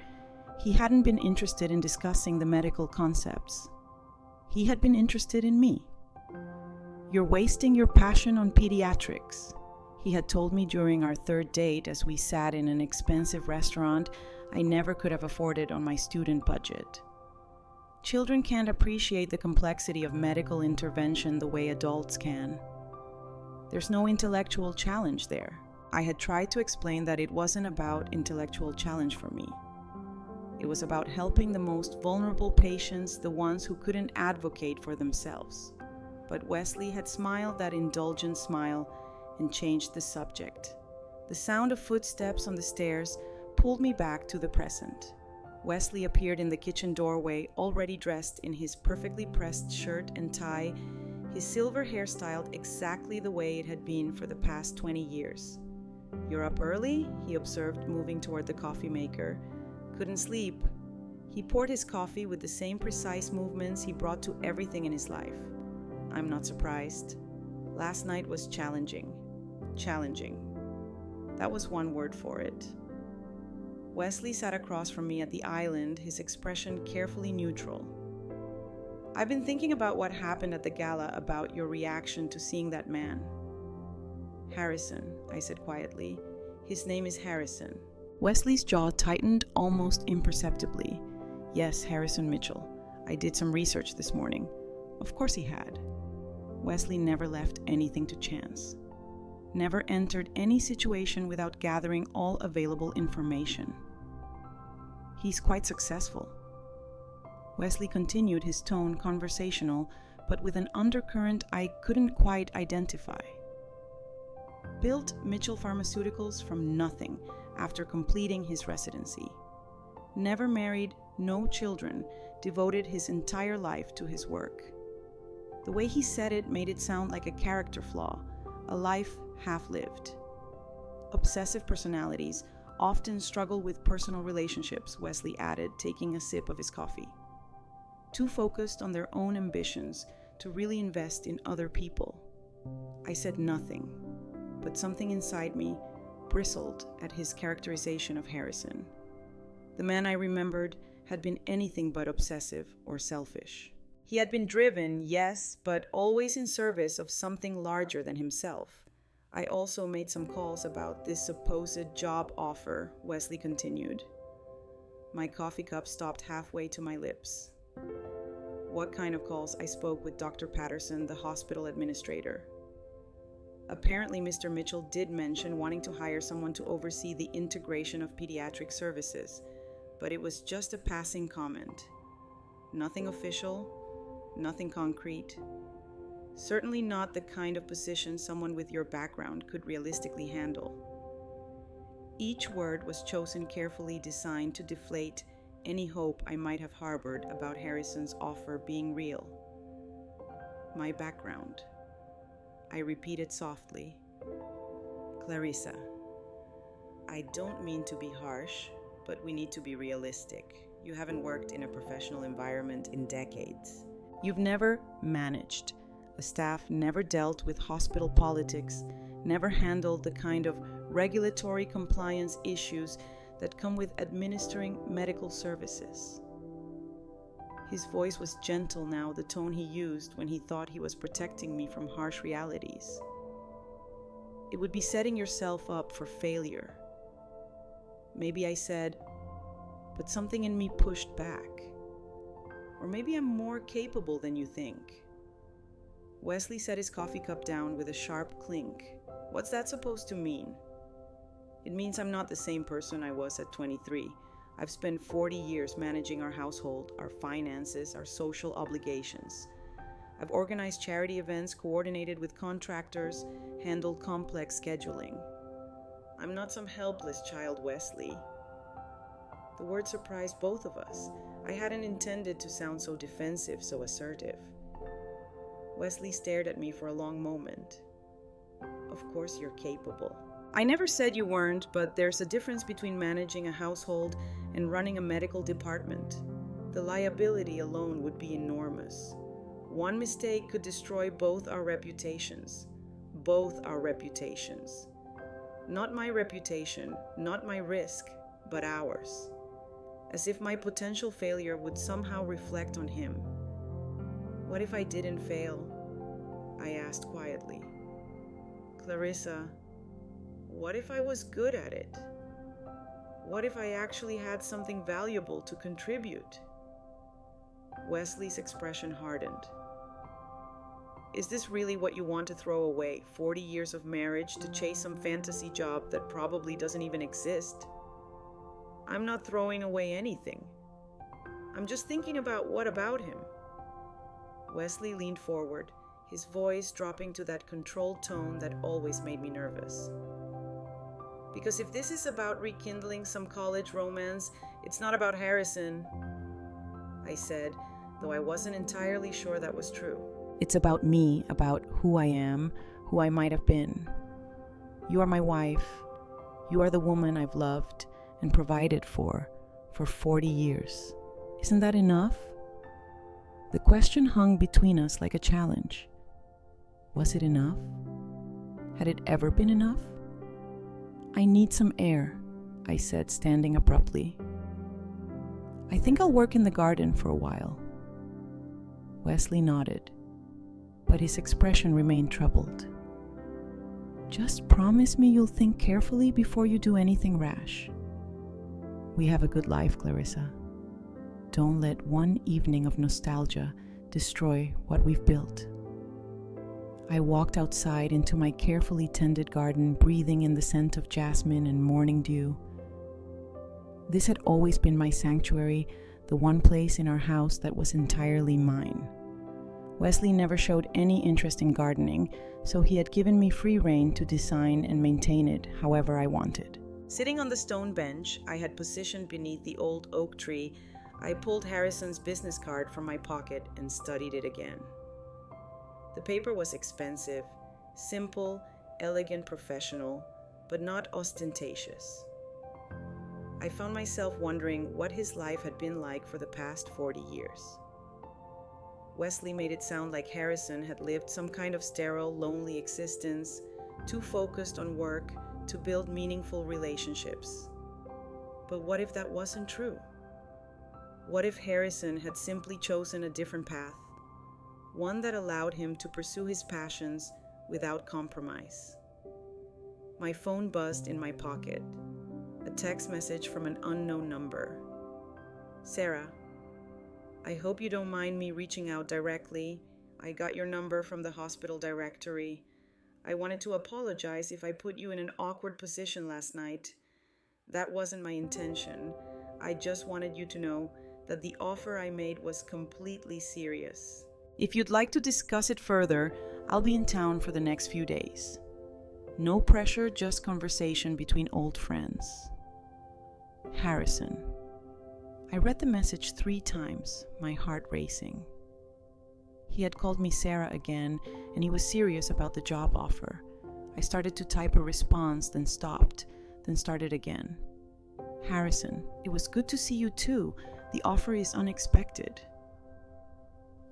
he hadn't been interested in discussing the medical concepts. He had been interested in me. "You're wasting your passion on pediatrics," he had told me during our third date as we sat in an expensive restaurant I never could have afforded on my student budget. Children can't appreciate the complexity of medical intervention the way adults can. There's no intellectual challenge there. I had tried to explain that it wasn't about intellectual challenge for me. It was about helping the most vulnerable patients, the ones who couldn't advocate for themselves. But Wesley had smiled that indulgent smile and changed the subject. The sound of footsteps on the stairs pulled me back to the present. Wesley appeared in the kitchen doorway, already dressed in his perfectly pressed shirt and tie, his silver hair styled exactly the way it had been for the past 20 years. "You're up early?" he observed, moving toward the coffee maker. "Couldn't sleep." He poured his coffee with the same precise movements he brought to everything in his life. "I'm not surprised. Last night was challenging. Challenging. That was one word for it." Wesley sat across from me at the island, his expression carefully neutral. "I've been thinking about what happened at the gala, about your reaction to seeing that man." "Harrison," I said quietly. "His name is Harrison." Wesley's jaw tightened almost imperceptibly. "Yes, Harrison Mitchell. I did some research this morning." Of course he had. Wesley never left anything to chance. Never entered any situation without gathering all available information. He's quite successful. Wesley continued, his tone conversational, but with an undercurrent I couldn't quite identify. Built Mitchell Pharmaceuticals from nothing after completing his residency. Never married, no children, devoted his entire life to his work. The way he said it made it sound like a character flaw, a life half-lived. Obsessive personalities often struggle with personal relationships, Wesley added, taking a sip of his coffee. Too focused on their own ambitions to really invest in other people. I said nothing, but something inside me bristled at his characterization of Harrison. The man I remembered had been anything but obsessive or selfish. He had been driven, yes, but always in service of something larger than himself. I also made some calls about this supposed job offer, Wesley continued. My coffee cup stopped halfway to my lips. What kind of calls? I spoke with Dr. Patterson, the hospital administrator. Apparently, Mr. Mitchell did mention wanting to hire someone to oversee the integration of pediatric services, but it was just a passing comment. Nothing official, nothing concrete. Certainly not the kind of position someone with your background could realistically handle. Each word was chosen carefully, designed to deflate any hope I might have harbored about Harrison's offer being real. My background. I repeated softly. Clarissa, I don't mean to be harsh, but we need to be realistic. You haven't worked in a professional environment in decades. You've never managed a staff, never dealt with hospital politics, never handled the kind of regulatory compliance issues that come with administering medical services. His voice was gentle now, the tone he used when he thought he was protecting me from harsh realities. It would be setting yourself up for failure. Maybe I said, but something in me pushed back. Or maybe I'm more capable than you think. Wesley set his coffee cup down with a sharp clink. What's that supposed to mean? It means I'm not the same person I was at 23. I've spent 40 years managing our household, our finances, our social obligations. I've organized charity events, coordinated with contractors, handled complex scheduling. I'm not some helpless child, Wesley. The word surprised both of us. I hadn't intended to sound so defensive, so assertive. Wesley stared at me for a long moment. Of course you're capable. I never said you weren't, but there's a difference between managing a household and running a medical department. The liability alone would be enormous. One mistake could destroy both our reputations. Both our reputations. Not my reputation, not my risk, but ours. As if my potential failure would somehow reflect on him. What if I didn't fail? I asked quietly. Clarissa, what if I was good at it? What if I actually had something valuable to contribute? Wesley's expression hardened. is this really what you want to throw away? 40 years of marriage to chase some fantasy job that probably doesn't even exist? I'm not throwing away anything. I'm just thinking about what about him? Wesley leaned forward, his voice dropping to that controlled tone that always made me nervous. Because if this is about rekindling some college romance, it's not about Harrison, I said, though I wasn't entirely sure that was true. It's about me, about who I am, who I might have been. You are my wife. You are the woman I've loved and provided for 40 years. Isn't that enough? The question hung between us like a challenge. Was it enough? Had it ever been enough? I need some air, I said, standing abruptly. I think I'll work in the garden for a while. Wesley nodded, but his expression remained troubled. Just promise me you'll think carefully before you do anything rash. We have a good life, Clarissa. Don't let one evening of nostalgia destroy what we've built. I walked outside into my carefully tended garden, breathing in the scent of jasmine and morning dew. This had always been my sanctuary, the one place in our house that was entirely mine. Wesley never showed any interest in gardening, so he had given me free rein to design and maintain it however I wanted. Sitting on the stone bench I had positioned beneath the old oak tree, I pulled Harrison's business card from my pocket and studied it again. The paper was expensive, simple, elegant, professional, but not ostentatious. I found myself wondering what his life had been like for the past 40 years. Wesley made it sound like Harrison had lived some kind of sterile, lonely existence, too focused on work to build meaningful relationships. But what if that wasn't true? What if Harrison had simply chosen a different path? One that allowed him to pursue his passions without compromise. My phone buzzed in my pocket. A text message from an unknown number. Sarah, I hope you don't mind me reaching out directly. I got your number from the hospital directory. I wanted to apologize if I put you in an awkward position last night. That wasn't my intention. I just wanted you to know that the offer I made was completely serious. If you'd like to discuss it further, I'll be in town for the next few days. No pressure, just conversation between old friends. Harrison. I read the message 3 times, my heart racing. He had called me Sarah again, and he was serious about the job offer. I started to type a response, then stopped, then started again. Harrison, it was good to see you too. The offer is unexpected.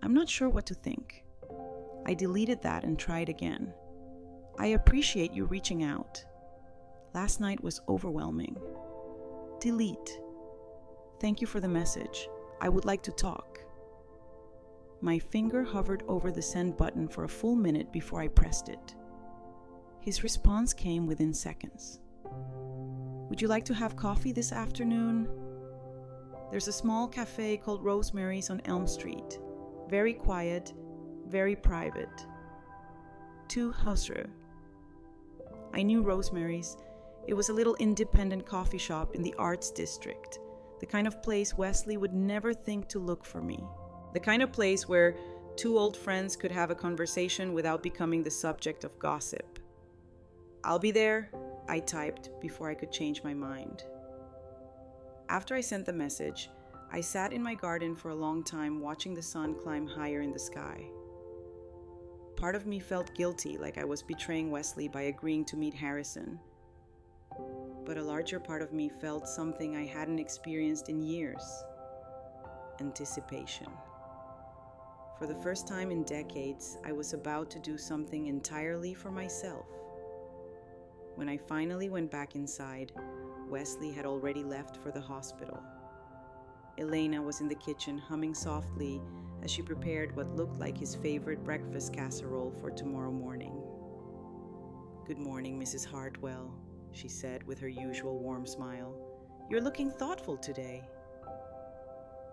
I'm not sure what to think. I deleted that and tried again. I appreciate you reaching out. Last night was overwhelming. Delete. Thank you for the message. I would like to talk. My finger hovered over the send button for a full minute before I pressed it. His response came within seconds. Would you like to have coffee this afternoon? There's a small cafe called Rosemary's on Elm Street. Very quiet, very private. To housewife. I knew Rosemary's. It was a little independent coffee shop in the Arts District, the kind of place Wesley would never think to look for me. The kind of place where 2 old friends could have a conversation without becoming the subject of gossip. I'll be there, I typed before I could change my mind. After I sent the message, I sat in my garden for a long time watching the sun climb higher in the sky. Part of me felt guilty, like I was betraying Wesley by agreeing to meet Harrison. But a larger part of me felt something I hadn't experienced in years. Anticipation. For the first time in decades, I was about to do something entirely for myself. When I finally went back inside, Wesley had already left for the hospital. Elena was in the kitchen humming softly as she prepared what looked like his favorite breakfast casserole for tomorrow morning. "Good morning, Mrs. Hartwell," she said with her usual warm smile. "You're looking thoughtful today."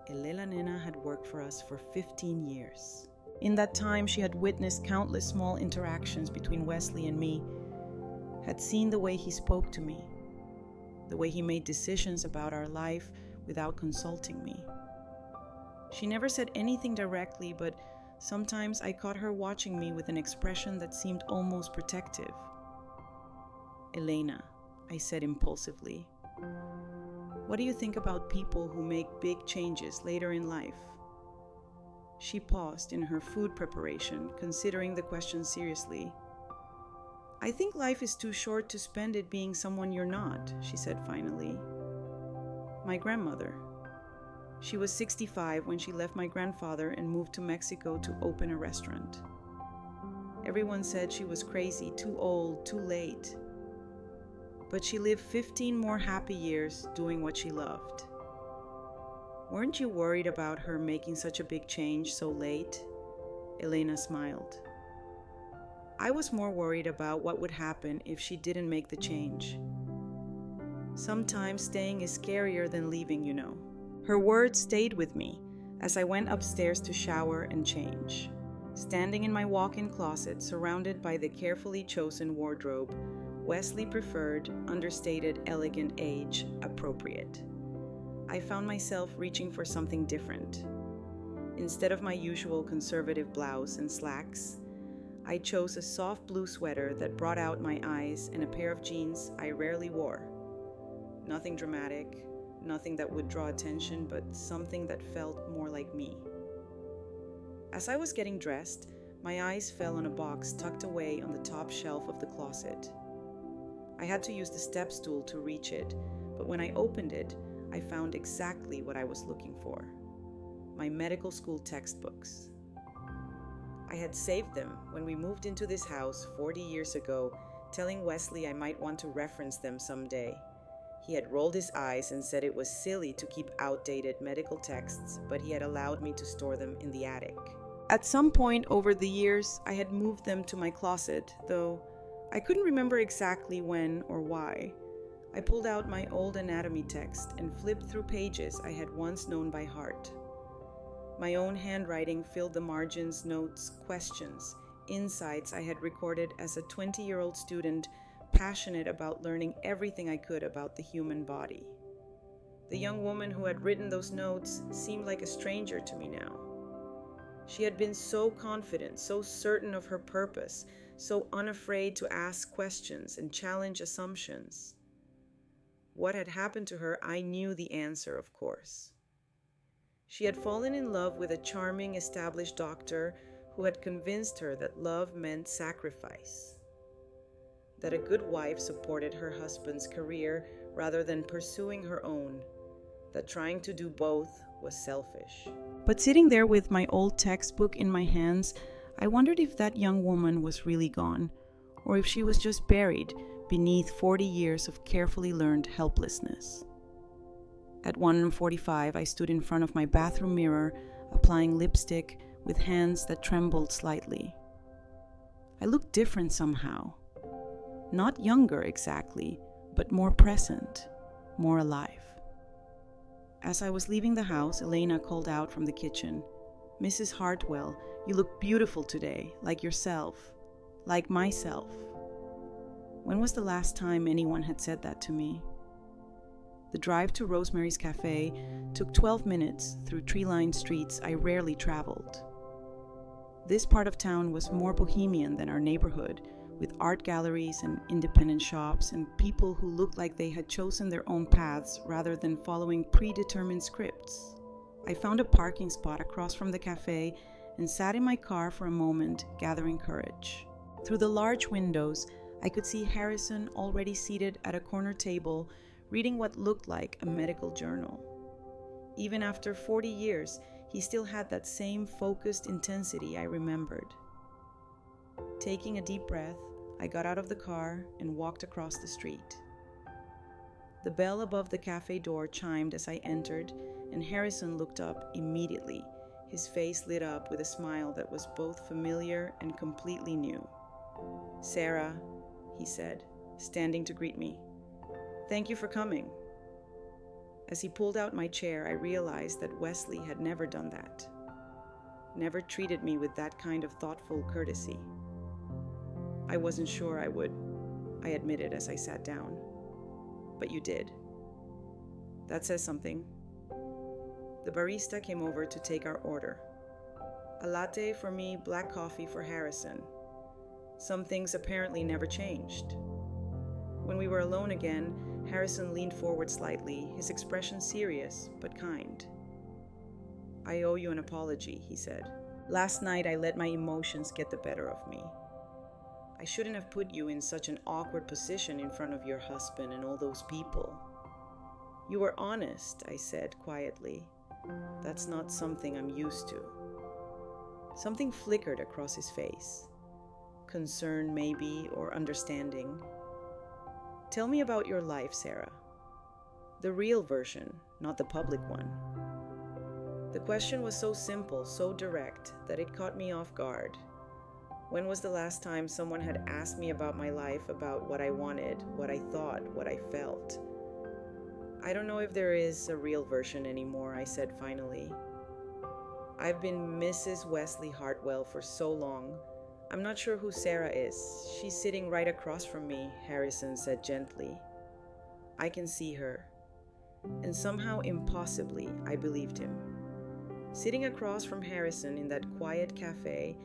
Elena Nena had worked for us for 15 years. In that time, she had witnessed countless small interactions between Wesley and me, had seen the way he spoke to me, the way he made decisions about our life without consulting me. She never said anything directly, but sometimes I caught her watching me with an expression that seemed almost protective. "Elena," I said impulsively, "what do you think about people who make big changes later in life?" She paused in her food preparation, considering the question seriously. "I think life is too short to spend it being someone you're not," she said finally. "My grandmother. She was 65 when she left my grandfather and moved to Mexico to open a restaurant. Everyone said she was crazy, too old, too late. But she lived 15 more happy years doing what she loved. Weren't you worried about her making such a big change so late?" Elena smiled. "I was more worried about what would happen if she didn't make the change. Sometimes staying is scarier than leaving, you know." Her words stayed with me as I went upstairs to shower and change. Standing in my walk-in closet, surrounded by the carefully chosen wardrobe, Wesley preferred, understated, elegant, age appropriate. I found myself reaching for something different. Instead of my usual conservative blouse and slacks, I chose a soft blue sweater that brought out my eyes and a pair of jeans I rarely wore. Nothing dramatic, nothing that would draw attention, but something that felt more like me. As I was getting dressed, my eyes fell on a box tucked away on the top shelf of the closet. I had to use the step stool to reach it, but when I opened it, I found exactly what I was looking for: my medical school textbooks. I had saved them when we moved into this house 40 years ago, telling Wesley I might want to reference them someday. He had rolled his eyes and said it was silly to keep outdated medical texts, but he had allowed me to store them in the attic. At some point over the years, I had moved them to my closet, though I couldn't remember exactly when or why. I pulled out my old anatomy text and flipped through pages I had once known by heart. My own handwriting filled the margins, notes, questions, insights I had recorded as a 20-year-old student passionate about learning everything I could about the human body. The young woman who had written those notes seemed like a stranger to me now. She had been so confident, so certain of her purpose, so unafraid to ask questions and challenge assumptions. What had happened to her, I knew the answer, of course. She had fallen in love with a charming, established doctor who had convinced her that love meant sacrifice, that a good wife supported her husband's career rather than pursuing her own, that trying to do both was selfish. But sitting there with my old textbook in my hands, I wondered if that young woman was really gone, or if she was just buried beneath 40 years of carefully learned helplessness. At 1:45, I stood in front of my bathroom mirror, applying lipstick with hands that trembled slightly. I looked different somehow. Not younger exactly, but more present, more alive. As I was leaving the house, Elena called out from the kitchen, "Mrs. Hartwell, you look beautiful today, like yourself, like myself." When was the last time anyone had said that to me? The drive to Rosemary's Cafe took 12 minutes through tree-lined streets I rarely traveled. This part of town was more bohemian than our neighborhood, with art galleries and independent shops and people who looked like they had chosen their own paths rather than following predetermined scripts. I found a parking spot across from the cafe and sat in my car for a moment, gathering courage. Through the large windows, I could see Harrison already seated at a corner table, reading what looked like a medical journal. Even after 40 years, he still had that same focused intensity I remembered. Taking a deep breath, I got out of the car and walked across the street. The bell above the cafe door chimed as I entered, and Harrison looked up immediately, his face lit up with a smile that was both familiar and completely new. "Sarah," he said, standing to greet me. "Thank you for coming." As he pulled out my chair, I realized that Wesley had never done that. never treated me with that kind of thoughtful courtesy. I wasn't sure I would, I admitted as I sat down. But you did. That says something. The barista came over to take our order. A latte for me, black coffee for Harrison. Some things apparently never changed. When we were alone again, Harrison leaned forward slightly, his expression serious but kind. "I owe you an apology," he said. "Last night I let my emotions get the better of me. I shouldn't have put you in such an awkward position in front of your husband and all those people." "You were honest," I said quietly. "That's not something I'm used to." Something flickered across his face. Concern, maybe, or understanding. "Tell me about your life, Sarah. The real version, not the public one." The question was so simple, so direct, that it caught me off guard. When was the last time someone had asked me about my life, about what I wanted, what I thought, what I felt? "I don't know if there is a real version anymore," I said finally. "I've been Mrs. Wesley Hartwell for so long. I'm not sure who Sarah is. She's sitting right across from me," Harrison said gently. "I can see her." And somehow, impossibly, I believed him. Sitting across from Harrison in that quiet cafe,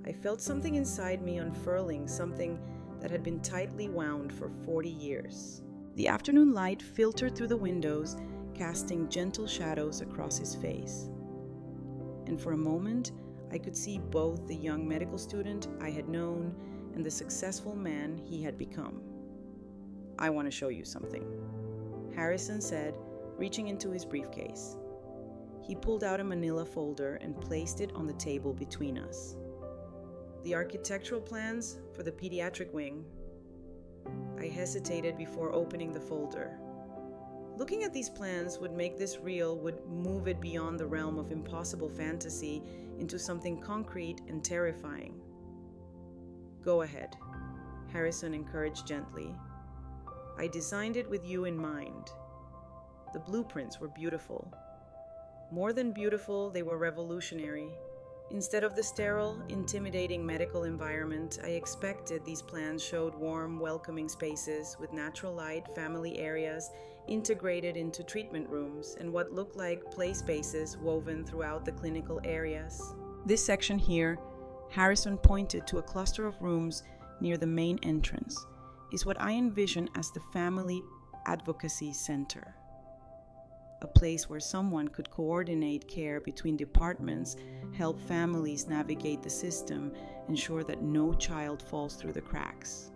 I felt something inside me unfurling, something that had been tightly wound for 40 years. The afternoon light filtered through the windows, casting gentle shadows across his face. And for a moment, I could see both the young medical student I had known and the successful man he had become. "I want to show you something," Harrison said, reaching into his briefcase. He pulled out a manila folder and placed it on the table between us. "The architectural plans for the pediatric wing." I hesitated before opening the folder. Looking at these plans would make this real, would move it beyond the realm of impossible fantasy into something concrete and terrifying. "Go ahead," Harrison encouraged gently. "I designed it with you in mind." The blueprints were beautiful. More than beautiful, they were revolutionary. Instead of the sterile, intimidating medical environment I expected, these plans showed warm, welcoming spaces with natural light, family areas integrated into treatment rooms, and what looked like play spaces woven throughout the clinical areas. This section here, Harrison pointed to a cluster of rooms near the main entrance, is what I envision as the Family Advocacy Center. A place where someone could coordinate care between departments, help families navigate the system, ensure that no child falls through the cracks.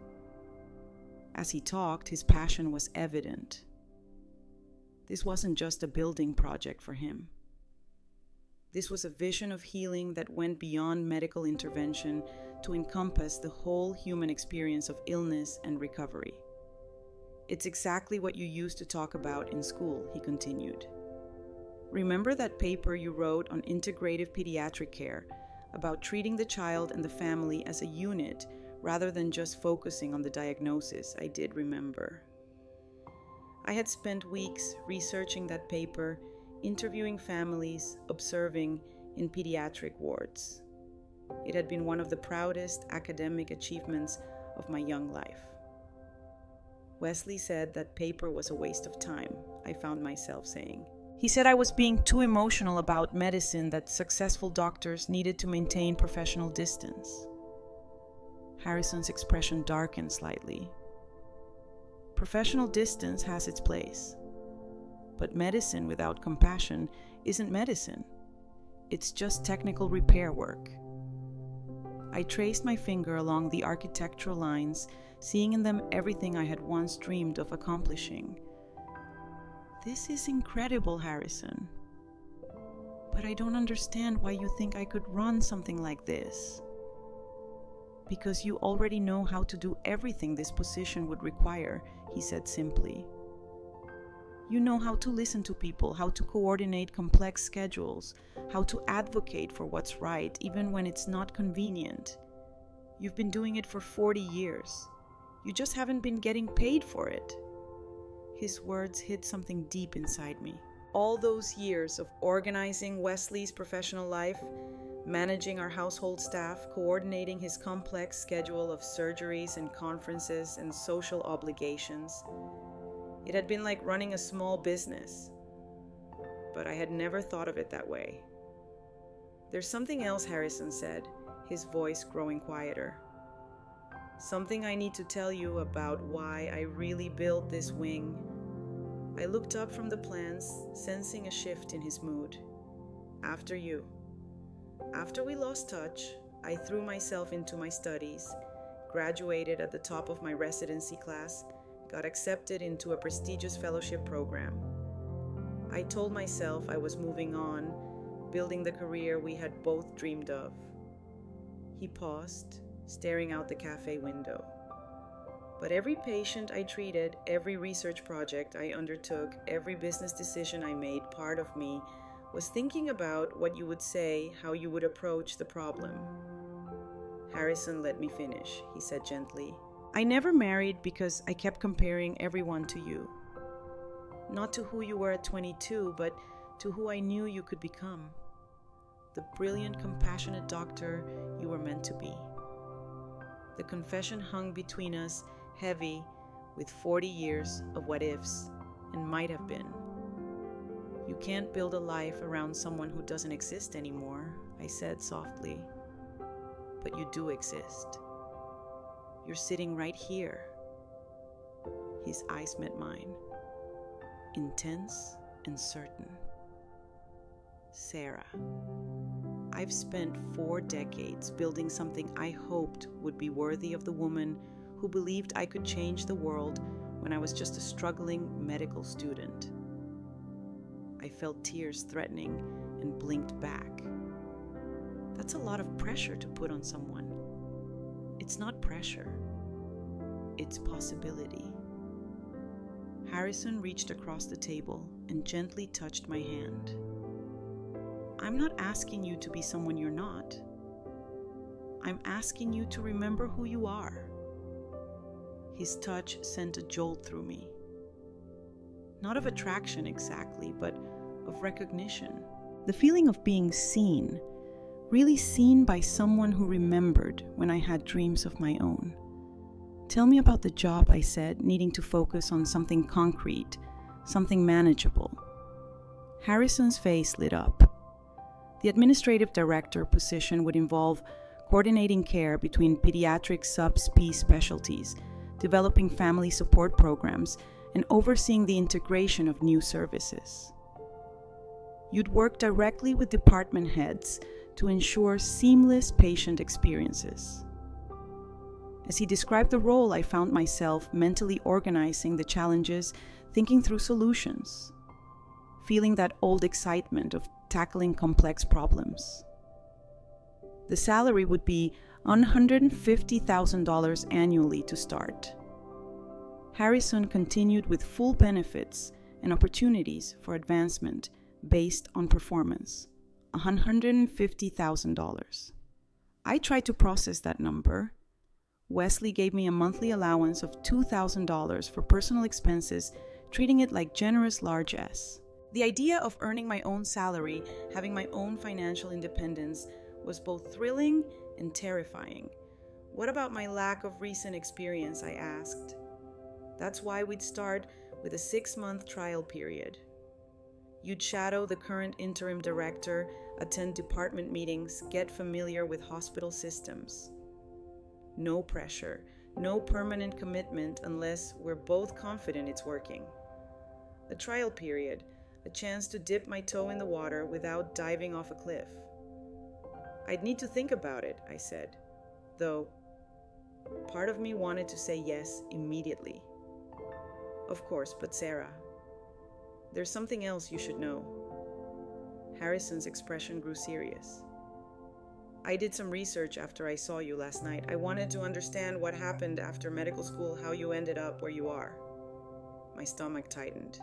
As he talked, his passion was evident. This wasn't just a building project for him. This was a vision of healing that went beyond medical intervention to encompass the whole human experience of illness and recovery. "It's exactly what you used to talk about in school," he continued. "Remember that paper you wrote on integrative pediatric care, about treating the child and the family as a unit rather than just focusing on the diagnosis?" I did remember. I had spent weeks researching that paper, interviewing families, observing in pediatric wards. It had been one of the proudest academic achievements of my young life. Wesley said that paper was a waste of time, I found myself saying. He said I was being too emotional about medicine, that successful doctors needed to maintain professional distance. Harrison's expression darkened slightly. Professional distance has its place, but medicine without compassion isn't medicine. It's just technical repair work. I traced my finger along the architectural lines, seeing in them everything I had once dreamed of accomplishing. "This is incredible, Harrison. But I don't understand why you think I could run something like this." "Because you already know how to do everything this position would require," he said simply. "You know how to listen to people, how to coordinate complex schedules, how to advocate for what's right, even when it's not convenient. You've been doing it for 40 years. You just haven't been getting paid for it." His words hit something deep inside me. All those years of organizing Wesley's professional life, managing our household staff, coordinating his complex schedule of surgeries and conferences and social obligations. It had been like running a small business, but I had never thought of it that way. "There's something else," Harrison said, his voice growing quieter. "Something I need to tell you about why I really built this wing." I looked up from the plans, sensing a shift in his mood. "After you. After we lost touch, I threw myself into my studies, graduated at the top of my residency class, got accepted into a prestigious fellowship program. I told myself I was moving on, building the career we had both dreamed of." He paused, staring out the cafe window. "But every patient I treated, every research project I undertook, every business decision I made, part of me was thinking about what you would say, how you would approach the problem." "Harrison, let me finish," he said gently. "I never married because I kept comparing everyone to you. Not to who you were at 22, but to who I knew you could become. The brilliant, compassionate doctor you were meant to be." The confession hung between us, heavy with 40 years of what ifs and might have been. "You can't build a life around someone who doesn't exist anymore," I said softly. "But you do exist. You're sitting right here." His eyes met mine, intense and certain. "Sarah, I've spent 4 decades building something I hoped would be worthy of the woman who believed I could change the world when I was just a struggling medical student." I felt tears threatening and blinked back. That's a lot of pressure to put on someone. It's not pressure. It's possibility. Harrison reached across the table and gently touched my hand. "I'm not asking you to be someone you're not. I'm asking you to remember who you are." His touch sent a jolt through me. Not of attraction exactly, but of recognition. The feeling of being seen, really seen by someone who remembered when I had dreams of my own. "Tell me about the job," I said, needing to focus on something concrete, something manageable. Harrison's face lit up. The administrative director position would involve coordinating care between pediatric sub-spe specialties, developing family support programs, and overseeing the integration of new services. You'd work directly with department heads to ensure seamless patient experiences. As he described the role, I found myself mentally organizing the challenges, thinking through solutions, feeling that old excitement of tackling complex problems. The salary would be $150,000 annually to start. Harrison continued with full benefits and opportunities for advancement based on performance. $150,000. I tried to process that number. Wesley gave me a monthly allowance of $2,000 for personal expenses, treating it like generous largesse. The idea of earning my own salary, having my own financial independence, was both thrilling and terrifying. "What about my lack of recent experience?" I asked. "That's why we'd start with a 6-month trial period. You'd shadow the current interim director, attend department meetings, get familiar with hospital systems. No pressure, no permanent commitment unless we're both confident it's working. A trial period, a chance to dip my toe in the water without diving off a cliff." "I'd need to think about it," I said, though part of me wanted to say yes immediately. "Of course, but Sarah, there's something else you should know." Harrison's expression grew serious. "I did some research after I saw you last night. I wanted to understand what happened after medical school, how you ended up where you are." My stomach tightened.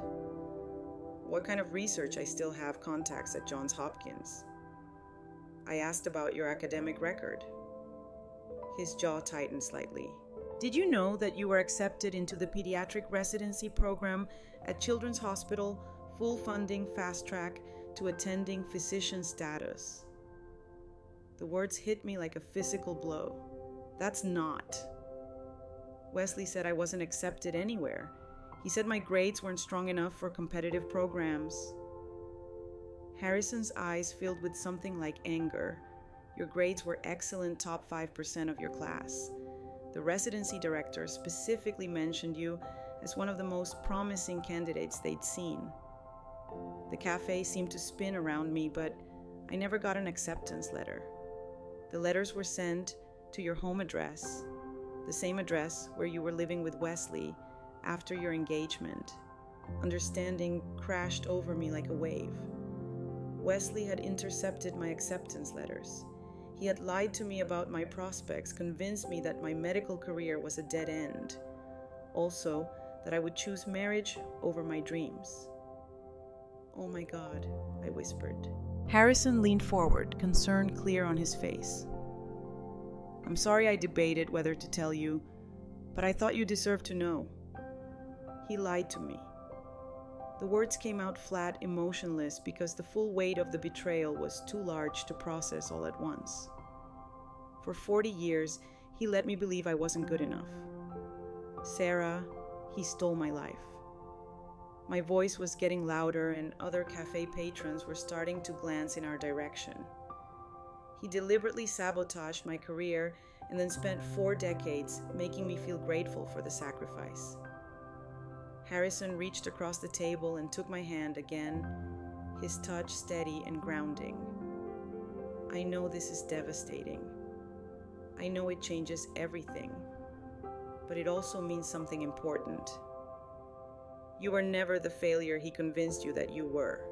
"What kind of research? I still have contacts at Johns Hopkins." "I asked about your academic record." His jaw tightened slightly. "Did you know that you were accepted into the pediatric residency program at Children's Hospital, full funding, fast track to attending physician status?" The words hit me like a physical blow. That's not. Wesley said I wasn't accepted anywhere. He said my grades weren't strong enough for competitive programs. Harrison's eyes filled with something like anger. Your grades were excellent, top 5% of your class. The residency director specifically mentioned you as one of the most promising candidates they'd seen. The cafe seemed to spin around me, but I never got an acceptance letter. The letters were sent to your home address, the same address where you were living with Wesley after your engagement. Understanding crashed over me like a wave. Wesley had intercepted my acceptance letters. He had lied to me about my prospects, convinced me that my medical career was a dead end. Also, that I would choose marriage over my dreams. "Oh my God," I whispered. Harrison leaned forward, concern clear on his face. "I'm sorry I debated whether to tell you, but I thought you deserved to know. He lied to me." The words came out flat, emotionless, because the full weight of the betrayal was too large to process all at once. For 40 years, he let me believe I wasn't good enough. Sarah, he stole my life. My voice was getting louder, and other cafe patrons were starting to glance in our direction. He deliberately sabotaged my career and then spent 4 decades making me feel grateful for the sacrifice. Harrison reached across the table and took my hand again, his touch steady and grounding. "I know this is devastating. I know it changes everything, but it also means something important. You were never the failure he convinced you that you were."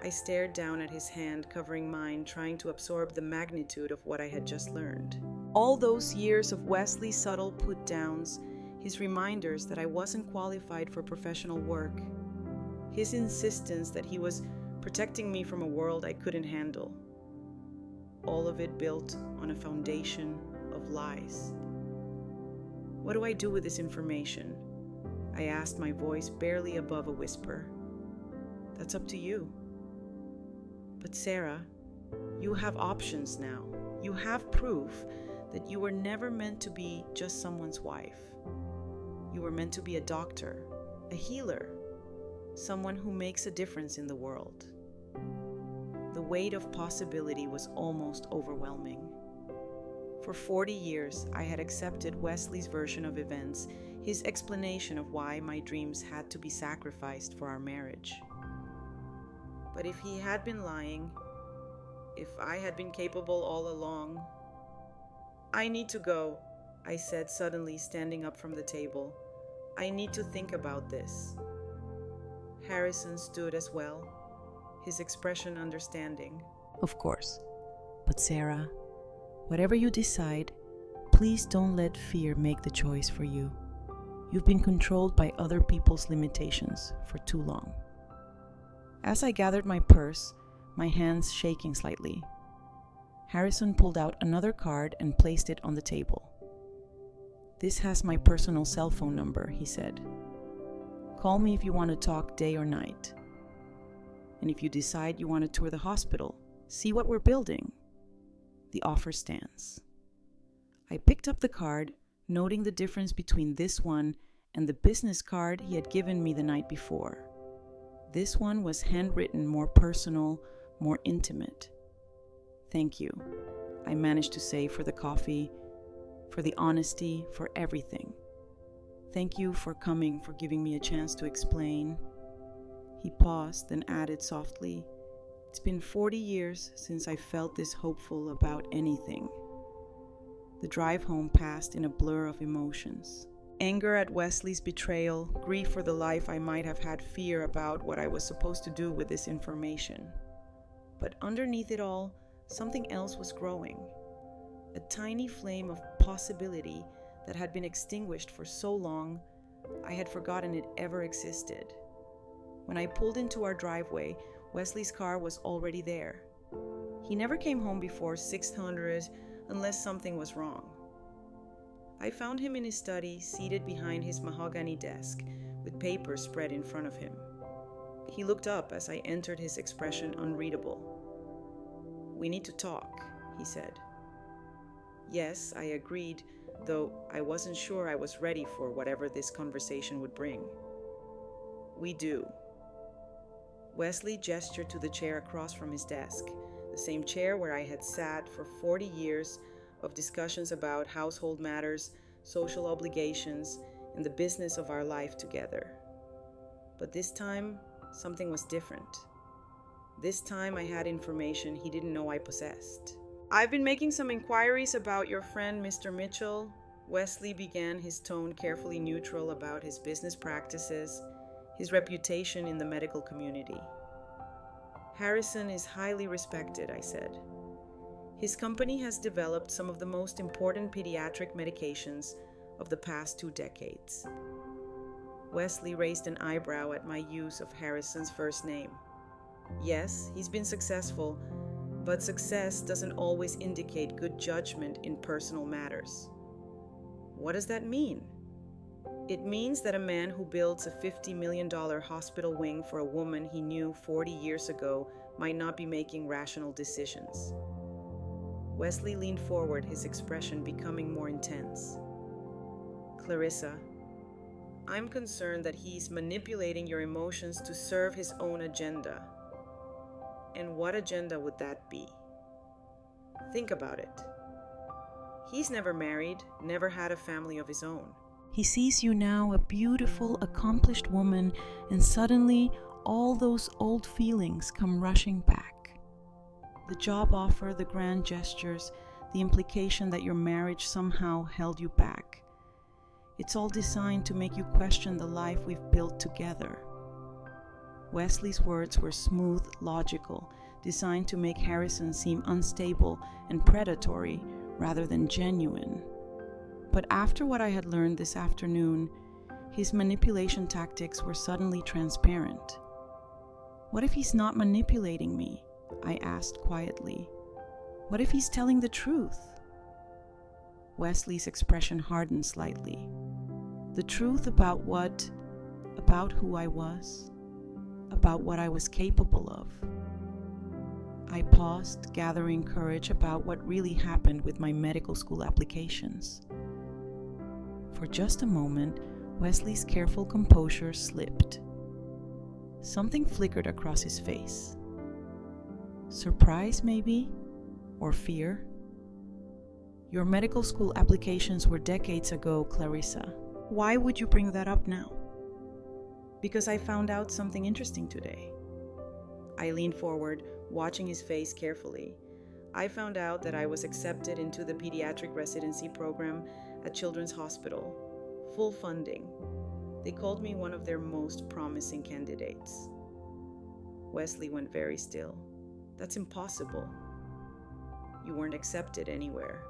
I stared down at his hand covering mine, trying to absorb the magnitude of what I had just learned. All those years of Wesley's subtle put-downs, his reminders that I wasn't qualified for professional work, his insistence that he was protecting me from a world I couldn't handle. All of it built on a foundation of lies. "What do I do with this information?" I asked, my voice barely above a whisper. "That's up to you." "But Sarah, you have options now. You have proof that you were never meant to be just someone's wife. You were meant to be a doctor, a healer, someone who makes a difference in the world." The weight of possibility was almost overwhelming. For 40 years, I had accepted Wesley's version of events, his explanation of why my dreams had to be sacrificed for our marriage. But if he had been lying, if I had been capable all along... "I need to go," I said, suddenly standing up from the table. "I need to think about this." Harrison stood as well, his expression understanding. Of course. But Sarah, whatever you decide, please don't let fear make the choice for you. You've been controlled by other people's limitations for too long. As I gathered my purse, my hands shaking slightly, Harrison pulled out another card and placed it on the table. "This has my personal cell phone number," he said. "Call me if you want to talk day or night. And if you decide you want to tour the hospital, see what we're building. The offer stands." I picked up the card, noting the difference between this one and the business card he had given me the night before. This one was handwritten, more personal, more intimate. "Thank you," I managed to say, "for the coffee, for the honesty, for everything. Thank you for coming, for giving me a chance to explain." He paused, then added softly, "It's been 40 years since I felt this hopeful about anything." The drive home passed in a blur of emotions. Anger at Wesley's betrayal, grief for the life I might have had, fear about what I was supposed to do with this information. But underneath it all, something else was growing. A tiny flame of possibility that had been extinguished for so long, I had forgotten it ever existed. When I pulled into our driveway, Wesley's car was already there. He never came home before 600 unless something was wrong. I found him in his study, seated behind his mahogany desk, with papers spread in front of him. He looked up as I entered, his expression unreadable. We need to talk, he said. Yes, I agreed, though I wasn't sure I was ready for whatever this conversation would bring. We do. Wesley gestured to the chair across from his desk, the same chair where I had sat for 40 years of discussions about household matters, social obligations, and the business of our life together. But this time, something was different. This time I had information he didn't know I possessed. I've been making some inquiries about your friend, Mr. Mitchell. Wesley began, his tone carefully neutral about his business practices, his reputation in the medical community. Harrison is highly respected, I said. His company has developed some of the most important pediatric medications of the past 2 decades. Wesley raised an eyebrow at my use of Harrison's first name. Yes, he's been successful, but success doesn't always indicate good judgment in personal matters. What does that mean? It means that a man who builds a $50 million hospital wing for a woman he knew 40 years ago might not be making rational decisions. Wesley leaned forward, his expression becoming more intense. Clarissa, I'm concerned that he's manipulating your emotions to serve his own agenda. And what agenda would that be? Think about it. He's never married, never had a family of his own. He sees you now, a beautiful, accomplished woman, and suddenly all those old feelings come rushing back. The job offer, the grand gestures, the implication that your marriage somehow held you back. It's all designed to make you question the life we've built together. Wesley's words were smooth, logical, designed to make Harrison seem unstable and predatory rather than genuine. But after what I had learned this afternoon, his manipulation tactics were suddenly transparent. What if he's not manipulating me? I asked quietly. What if he's telling the truth? Wesley's expression hardened slightly. The truth about what? About who I was? About what I was capable of? I paused, gathering courage about what really happened with my medical school applications. For just a moment, Wesley's careful composure slipped. Something flickered across his face. Surprise, maybe? Or fear? Your medical school applications were decades ago, Clarissa. Why would you bring that up now? Because I found out something interesting today. I leaned forward, watching his face carefully. I found out that I was accepted into the pediatric residency program at Children's Hospital. Full funding. They called me one of their most promising candidates. Wesley went very still. That's impossible. You weren't accepted anywhere.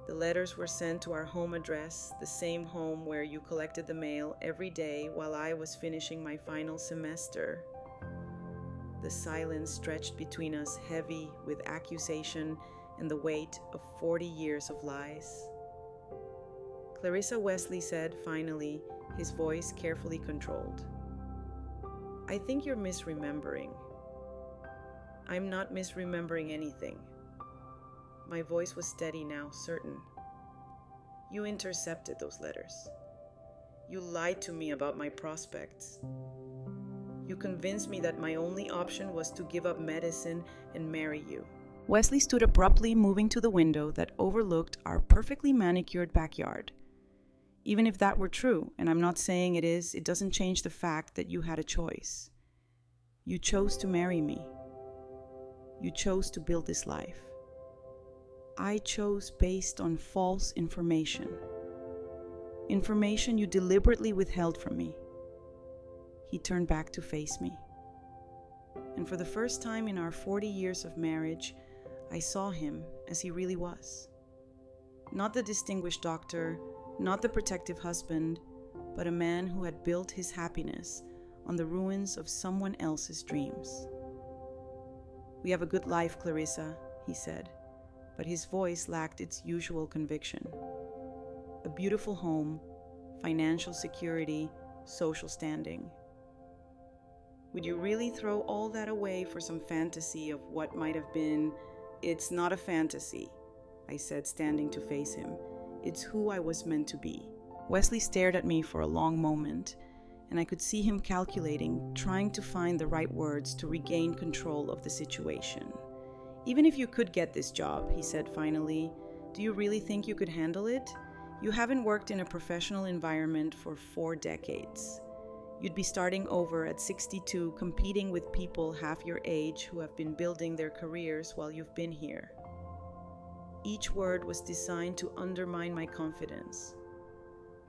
The letters were sent to our home address, the same home where you collected the mail every day while I was finishing my final semester. The silence stretched between us, heavy with accusation and the weight of 40 years of lies. Clarissa, Wesley said finally, his voice carefully controlled. I think you're misremembering. I'm not misremembering anything. My voice was steady now, certain. You intercepted those letters. You lied to me about my prospects. You convinced me that my only option was to give up medicine and marry you. Wesley stood abruptly, moving to the window that overlooked our perfectly manicured backyard. Even if that were true, and I'm not saying it is, it doesn't change the fact that you had a choice. You chose to marry me. You chose to build this life. I chose based on false information. Information you deliberately withheld from me. He turned back to face me. And for the first time in our 40 years of marriage, I saw him as he really was. Not the distinguished doctor, not the protective husband, but a man who had built his happiness on the ruins of someone else's dreams. We have a good life, Clarissa, he said, but his voice lacked its usual conviction. A beautiful home, financial security, social standing. Would you really throw all that away for some fantasy of what might have been It's not a fantasy, I said, standing to face him. It's who I was meant to be. Wesley stared at me for a long moment, and I could see him calculating, trying to find the right words to regain control of the situation. Even if you could get this job, he said finally, do you really think you could handle it? You haven't worked in a professional environment for 4 decades. You'd be starting over at 62, competing with people half your age who have been building their careers while you've been here. Each word was designed to undermine my confidence,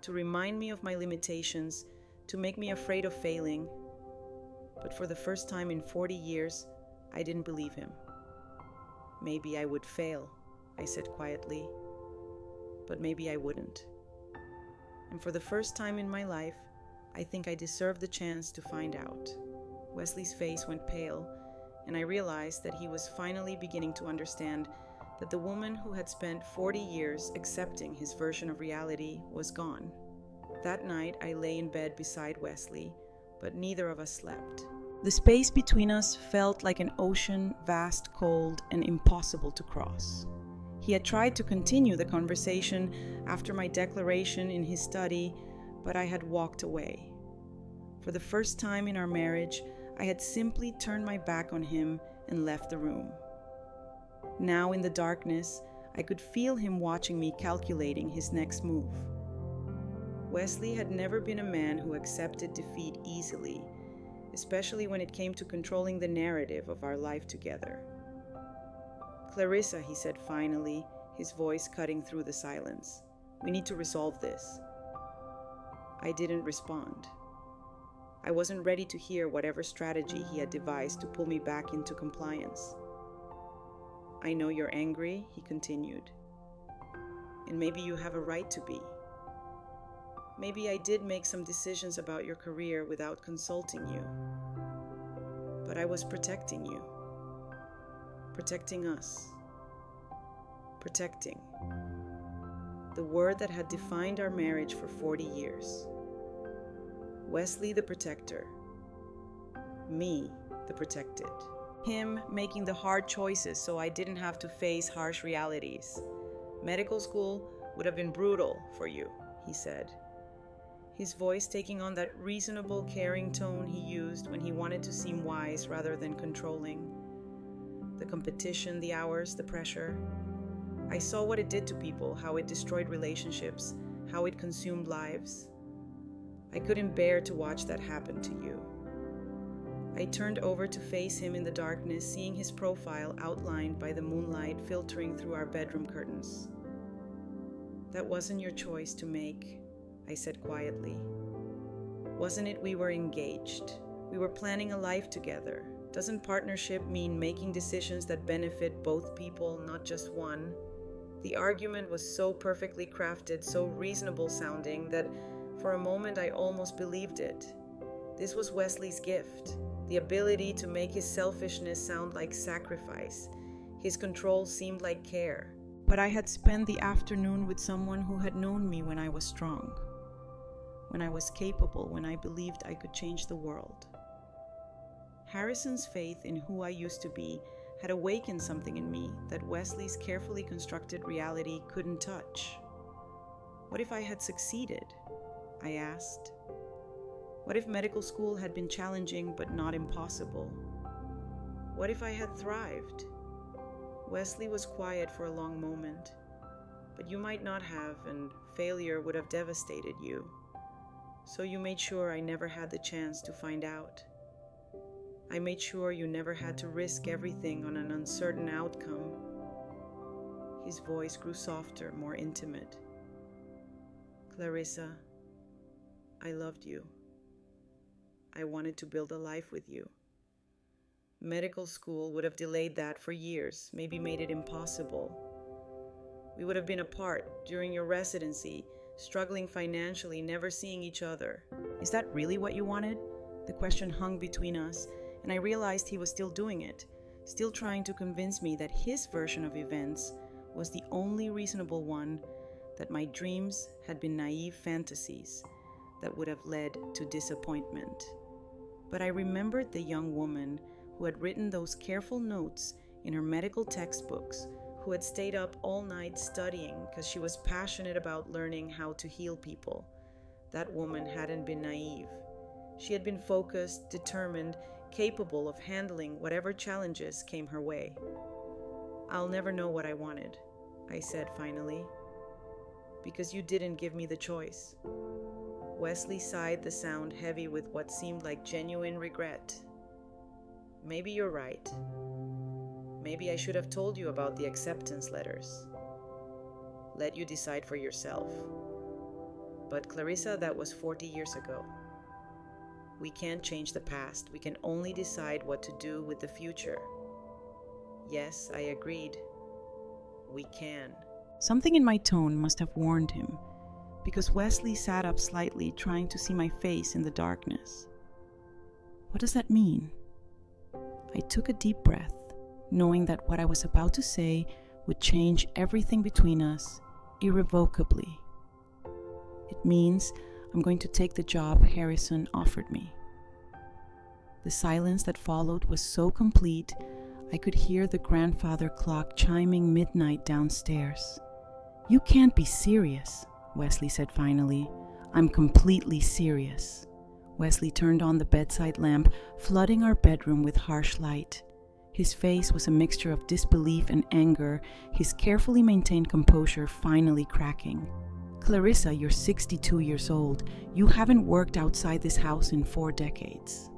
to remind me of my limitations, to make me afraid of failing. But for the first time in 40 years, I didn't believe him. Maybe I would fail, I said quietly, but maybe I wouldn't. And for the first time in my life, I think I deserved the chance to find out. Wesley's face went pale, and I realized that he was finally beginning to understand that the woman who had spent 40 years accepting his version of reality was gone. That night, I lay in bed beside Wesley, but neither of us slept. The space between us felt like an ocean, vast, cold, and impossible to cross. He had tried to continue the conversation after my declaration in his study, but I had walked away. For the first time in our marriage, I had simply turned my back on him and left the room. Now in the darkness, I could feel him watching me, calculating his next move. Wesley had never been a man who accepted defeat easily, especially when it came to controlling the narrative of our life together. Clarissa, he said finally, his voice cutting through the silence. We need to resolve this. I didn't respond. I wasn't ready to hear whatever strategy he had devised to pull me back into compliance. I know you're angry, he continued. And maybe you have a right to be. Maybe I did make some decisions about your career without consulting you. But I was protecting you. Protecting us. Protecting. The word that had defined our marriage for 40 years. Wesley the protector. Me the protected. Him making the hard choices so I didn't have to face harsh realities. Medical school would have been brutal for you, he said. His voice taking on that reasonable, caring tone he used when he wanted to seem wise rather than controlling. The competition, the hours, the pressure. I saw what it did to people, how it destroyed relationships, how it consumed lives. I couldn't bear to watch that happen to you. I turned over to face him in the darkness, seeing his profile outlined by the moonlight filtering through our bedroom curtains. That wasn't your choice to make, I said quietly. Wasn't it we were engaged? We were planning a life together. Doesn't partnership mean making decisions that benefit both people, not just one? The argument was so perfectly crafted, so reasonable sounding, that for a moment I almost believed it. This was Wesley's gift, the ability to make his selfishness sound like sacrifice. His control seemed like care. But I had spent the afternoon with someone who had known me when I was strong, when I was capable, when I believed I could change the world. Harrison's faith in who I used to be had awakened something in me that Wesley's carefully constructed reality couldn't touch. What if I had succeeded? I asked. What if medical school had been challenging but not impossible? What if I had thrived? Wesley was quiet for a long moment. But you might not have, and failure would have devastated you. So you made sure I never had the chance to find out. I made sure you never had to risk everything on an uncertain outcome. His voice grew softer, more intimate. Clarissa, I loved you. I wanted to build a life with you. Medical school would have delayed that for years, maybe made it impossible. We would have been apart during your residency, struggling financially, never seeing each other. Is that really what you wanted? The question hung between us, and I realized he was still doing it, still trying to convince me that his version of events was the only reasonable one, that my dreams had been naive fantasies that would have led to disappointment. But I remembered the young woman who had written those careful notes in her medical textbooks, who had stayed up all night studying because she was passionate about learning how to heal people. That woman hadn't been naive. She had been focused, determined, capable of handling whatever challenges came her way. "I'll never know what I wanted," I said finally, "because you didn't give me the choice." Wesley sighed, the sound heavy with what seemed like genuine regret. "Maybe you're right. Maybe I should have told you about the acceptance letters. Let you decide for yourself. But Clarissa, that was 40 years ago. We can't change the past. We can only decide what to do with the future." Yes, I agreed. We can. Something in my tone must have warned him, because Wesley sat up slightly, trying to see my face in the darkness. What does that mean? I took a deep breath, knowing that what I was about to say would change everything between us irrevocably. It means I'm going to take the job Harrison offered me. The silence that followed was so complete, I could hear the grandfather clock chiming midnight downstairs. "You can't be serious," Wesley said finally. "I'm completely serious." Wesley turned on the bedside lamp, flooding our bedroom with harsh light. His face was a mixture of disbelief and anger, his carefully maintained composure finally cracking. "Clarissa, you're 62 years old. You haven't worked outside this house in 4 decades.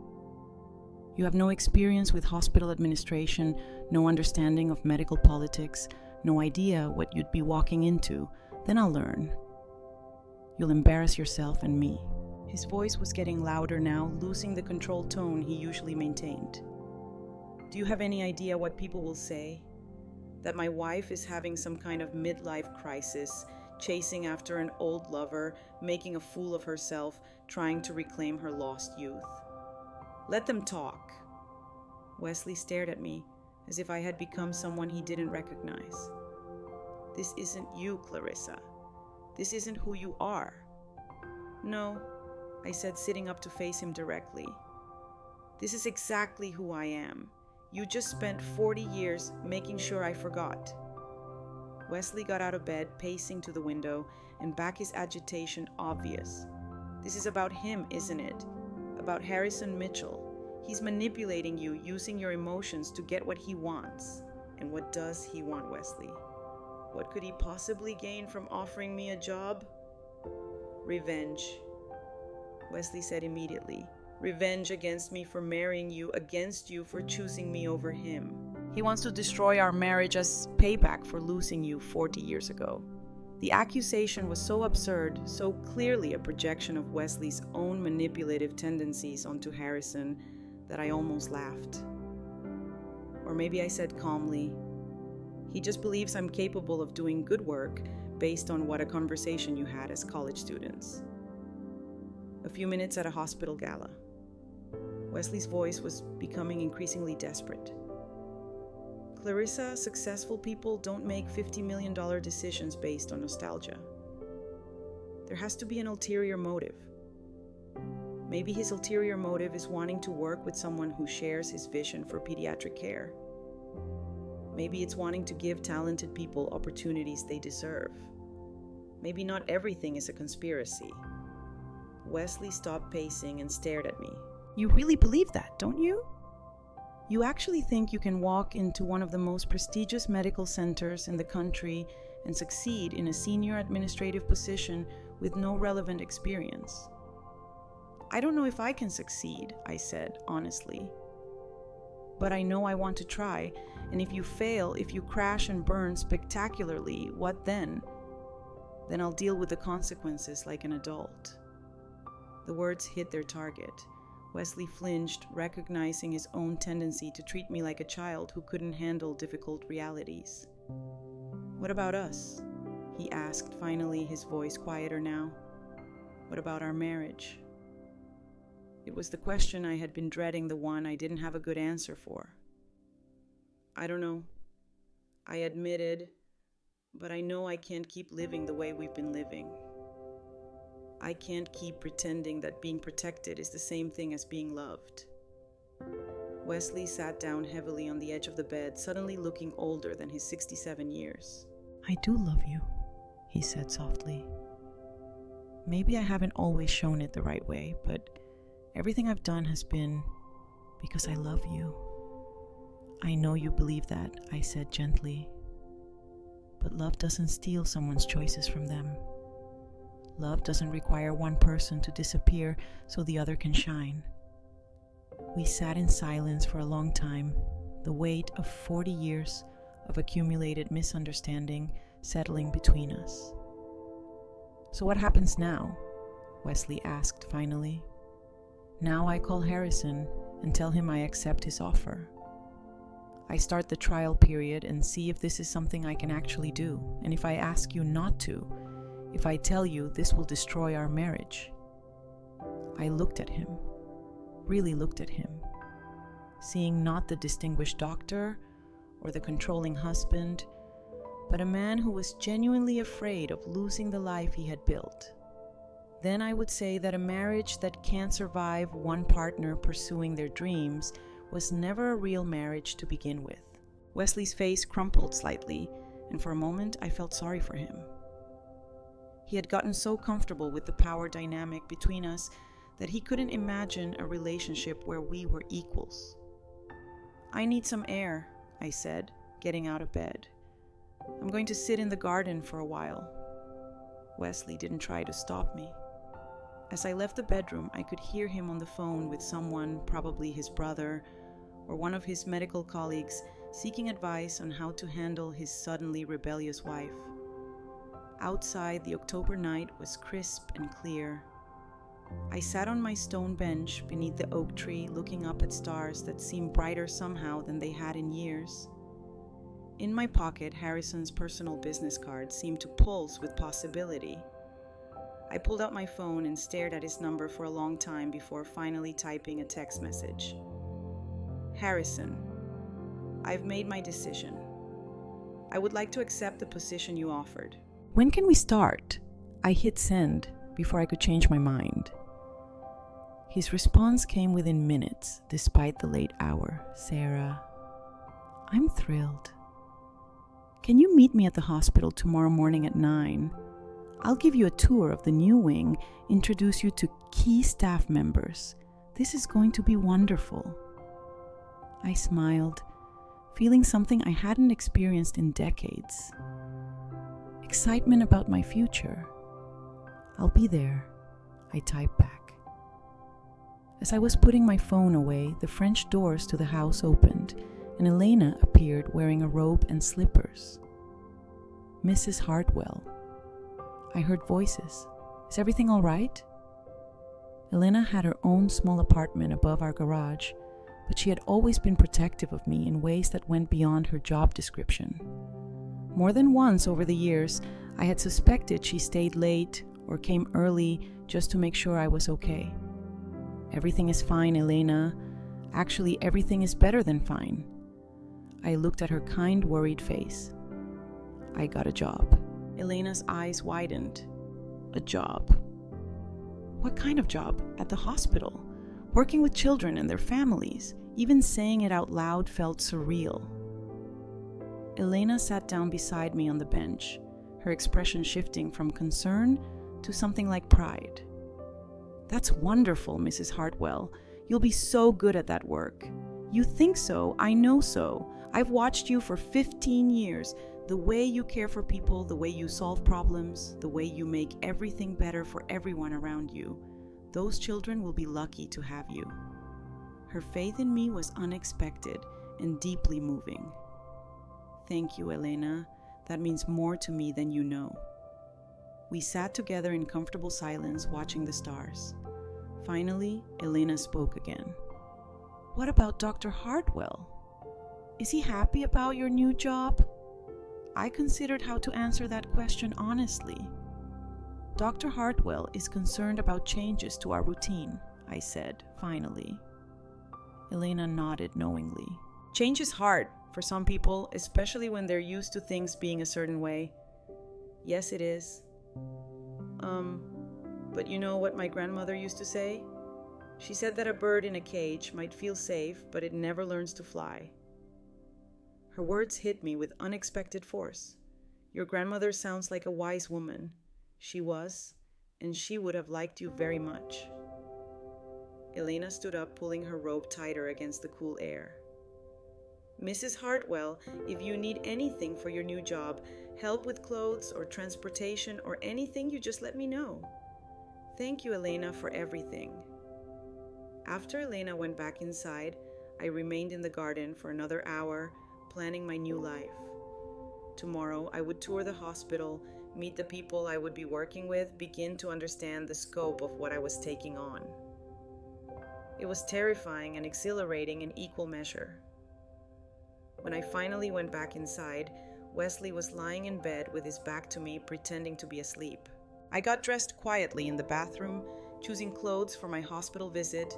You have no experience with hospital administration, no understanding of medical politics, no idea what you'd be walking into. Then I'll learn. You'll embarrass yourself and me." His voice was getting louder now, losing the controlled tone he usually maintained. "Do you have any idea what people will say? That my wife is having some kind of midlife crisis, chasing after an old lover, making a fool of herself, trying to reclaim her lost youth. Let them talk." Wesley stared at me as if I had become someone he didn't recognize. "This isn't you, Clarissa. This isn't who you are." "No," I said, sitting up to face him directly. "This is exactly who I am. You just spent 40 years making sure I forgot." Wesley got out of bed, pacing to the window, and back, his agitation obvious. "This is about him, isn't it? About Harrison Mitchell. He's manipulating you, using your emotions to get what he wants." "And what does he want, Wesley? What could he possibly gain from offering me a job?" "Revenge," Wesley said immediately. "Revenge against me for marrying you, against you for choosing me over him. He wants to destroy our marriage as payback for losing you 40 years ago." The accusation was so absurd, so clearly a projection of Wesley's own manipulative tendencies onto Harrison, that I almost laughed. Or maybe I said calmly, "He just believes I'm capable of doing good work based on what a conversation you had as college students." A few minutes at a hospital gala. Wesley's voice was becoming increasingly desperate. "Clarissa, successful people don't make $50 million decisions based on nostalgia. There has to be an ulterior motive. Maybe his ulterior motive is wanting to work with someone who shares his vision for pediatric care. Maybe it's wanting to give talented people opportunities they deserve. Maybe not everything is a conspiracy." Wesley stopped pacing and stared at me. "You really believe that, don't you? You actually think you can walk into one of the most prestigious medical centers in the country and succeed in a senior administrative position with no relevant experience?" "I don't know if I can succeed," I said, honestly. "But I know I want to try, and if you fail, if you crash and burn spectacularly, what then? Then I'll deal with the consequences like an adult." The words hit their target. Wesley flinched, recognizing his own tendency to treat me like a child who couldn't handle difficult realities. "What about us?" he asked, finally, his voice quieter now. "What about our marriage?" It was the question I had been dreading, the one I didn't have a good answer for. "I don't know," I admitted, "but I know I can't keep living the way we've been living. I can't keep pretending that being protected is the same thing as being loved. Wesley sat down heavily on the edge of the bed, suddenly looking older than his 67 years. I do love you, he said softly. Maybe I haven't always shown it the right way, but everything I've done has been because I love you. I know you believe that, I said gently. But love doesn't steal someone's choices from them. Love doesn't require one person to disappear so the other can shine. We sat in silence for a long time, the weight of 40 years of accumulated misunderstanding settling between us. So what happens now? Wesley asked finally. Now I call Harrison and tell him I accept his offer. I start the trial period and see if this is something I can actually do, and if I ask you not to, if I tell you this will destroy our marriage. I looked at him, really looked at him, seeing not the distinguished doctor or the controlling husband, but a man who was genuinely afraid of losing the life he had built. Then I would say that a marriage that can't survive one partner pursuing their dreams was never a real marriage to begin with. Wesley's face crumpled slightly, and for a moment I felt sorry for him. He had gotten so comfortable with the power dynamic between us that he couldn't imagine a relationship where we were equals. I need some air, I said, getting out of bed. I'm going to sit in the garden for a while. Wesley didn't try to stop me. As I left the bedroom, I could hear him on the phone with someone, probably his brother or one of his medical colleagues, seeking advice on how to handle his suddenly rebellious wife. Outside, the October night was crisp and clear. I sat on my stone bench beneath the oak tree, looking up at stars that seemed brighter somehow than they had in years. In my pocket, Harrison's personal business card seemed to pulse with possibility. I pulled out my phone and stared at his number for a long time before finally typing a text message. Harrison, I've made my decision. I would like to accept the position you offered. When can we start? I hit send before I could change my mind. His response came within minutes, despite the late hour. Sarah, I'm thrilled. Can you meet me at the hospital tomorrow morning at 9? I'll give you a tour of the new wing, introduce you to key staff members. This is going to be wonderful. I smiled, feeling something I hadn't experienced in decades. Excitement about my future. I'll be there, I typed back. As I was putting my phone away, the French doors to the house opened, and Elena appeared wearing a robe and slippers. Mrs. Hartwell. I heard voices. Is everything all right? Elena had her own small apartment above our garage, but she had always been protective of me in ways that went beyond her job description. More than once over the years, I had suspected she stayed late or came early just to make sure I was okay. Everything is fine, Elena. Actually, everything is better than fine. I looked at her kind, worried face. I got a job. Elena's eyes widened. A job? What kind of job? At the hospital? Working with children and their families. Even saying it out loud felt surreal. Elena sat down beside me on the bench, her expression shifting from concern to something like pride. That's wonderful, Mrs. Hartwell. You'll be so good at that work. You think so, I know so. I've watched you for 15 years. The way you care for people, the way you solve problems, the way you make everything better for everyone around you. Those children will be lucky to have you. Her faith in me was unexpected and deeply moving. Thank you, Elena. That means more to me than you know. We sat together in comfortable silence, watching the stars. Finally, Elena spoke again. What about Dr. Hartwell? Is he happy about your new job? I considered how to answer that question honestly. Dr. Hartwell is concerned about changes to our routine, I said, finally. Elena nodded knowingly. Change is hard for some people, especially when they're used to things being a certain way. Yes, it is. But you know what my grandmother used to say? She said that a bird in a cage might feel safe, but it never learns to fly. Her words hit me with unexpected force. Your grandmother sounds like a wise woman. She was, and she would have liked you very much. Elena stood up, pulling her robe tighter against the cool air. Mrs. Hartwell, if you need anything for your new job, help with clothes or transportation or anything, you just let me know. Thank you, Elena, for everything. After Elena went back inside, I remained in the garden for another hour, planning my new life. Tomorrow, I would tour the hospital, meet the people I would be working with, begin to understand the scope of what I was taking on. It was terrifying and exhilarating in equal measure. When I finally went back inside, Wesley was lying in bed with his back to me, pretending to be asleep. I got dressed quietly in the bathroom, choosing clothes for my hospital visit,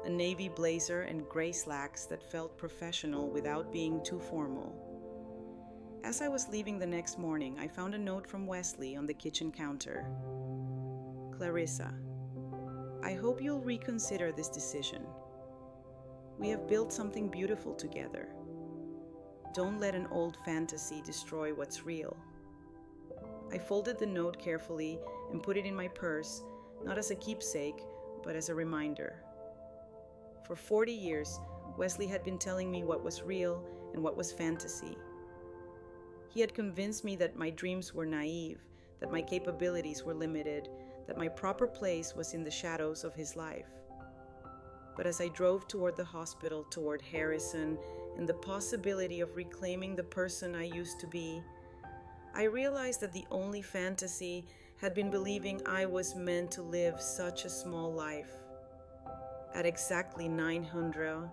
a navy blazer and gray slacks that felt professional without being too formal. As I was leaving the next morning, I found a note from Wesley on the kitchen counter. Clarissa, I hope you'll reconsider this decision. We have built something beautiful together. Don't let an old fantasy destroy what's real. I folded the note carefully and put it in my purse, not as a keepsake, but as a reminder. For 40 years, Wesley had been telling me what was real and what was fantasy. He had convinced me that my dreams were naive, that my capabilities were limited, that my proper place was in the shadows of his life. But as I drove toward the hospital, toward Harrison, and the possibility of reclaiming the person I used to be, I realized that the only fantasy had been believing I was meant to live such a small life. At exactly 900,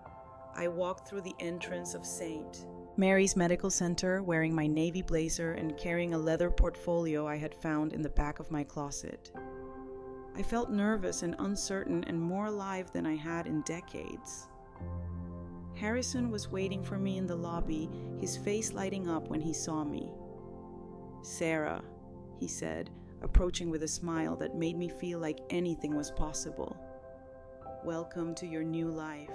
I walked through the entrance of St. Mary's Medical Center wearing my navy blazer and carrying a leather portfolio I had found in the back of my closet. I felt nervous and uncertain and more alive than I had in decades. Harrison was waiting for me in the lobby, his face lighting up when he saw me. Sarah, he said, approaching with a smile that made me feel like anything was possible. Welcome to your new life.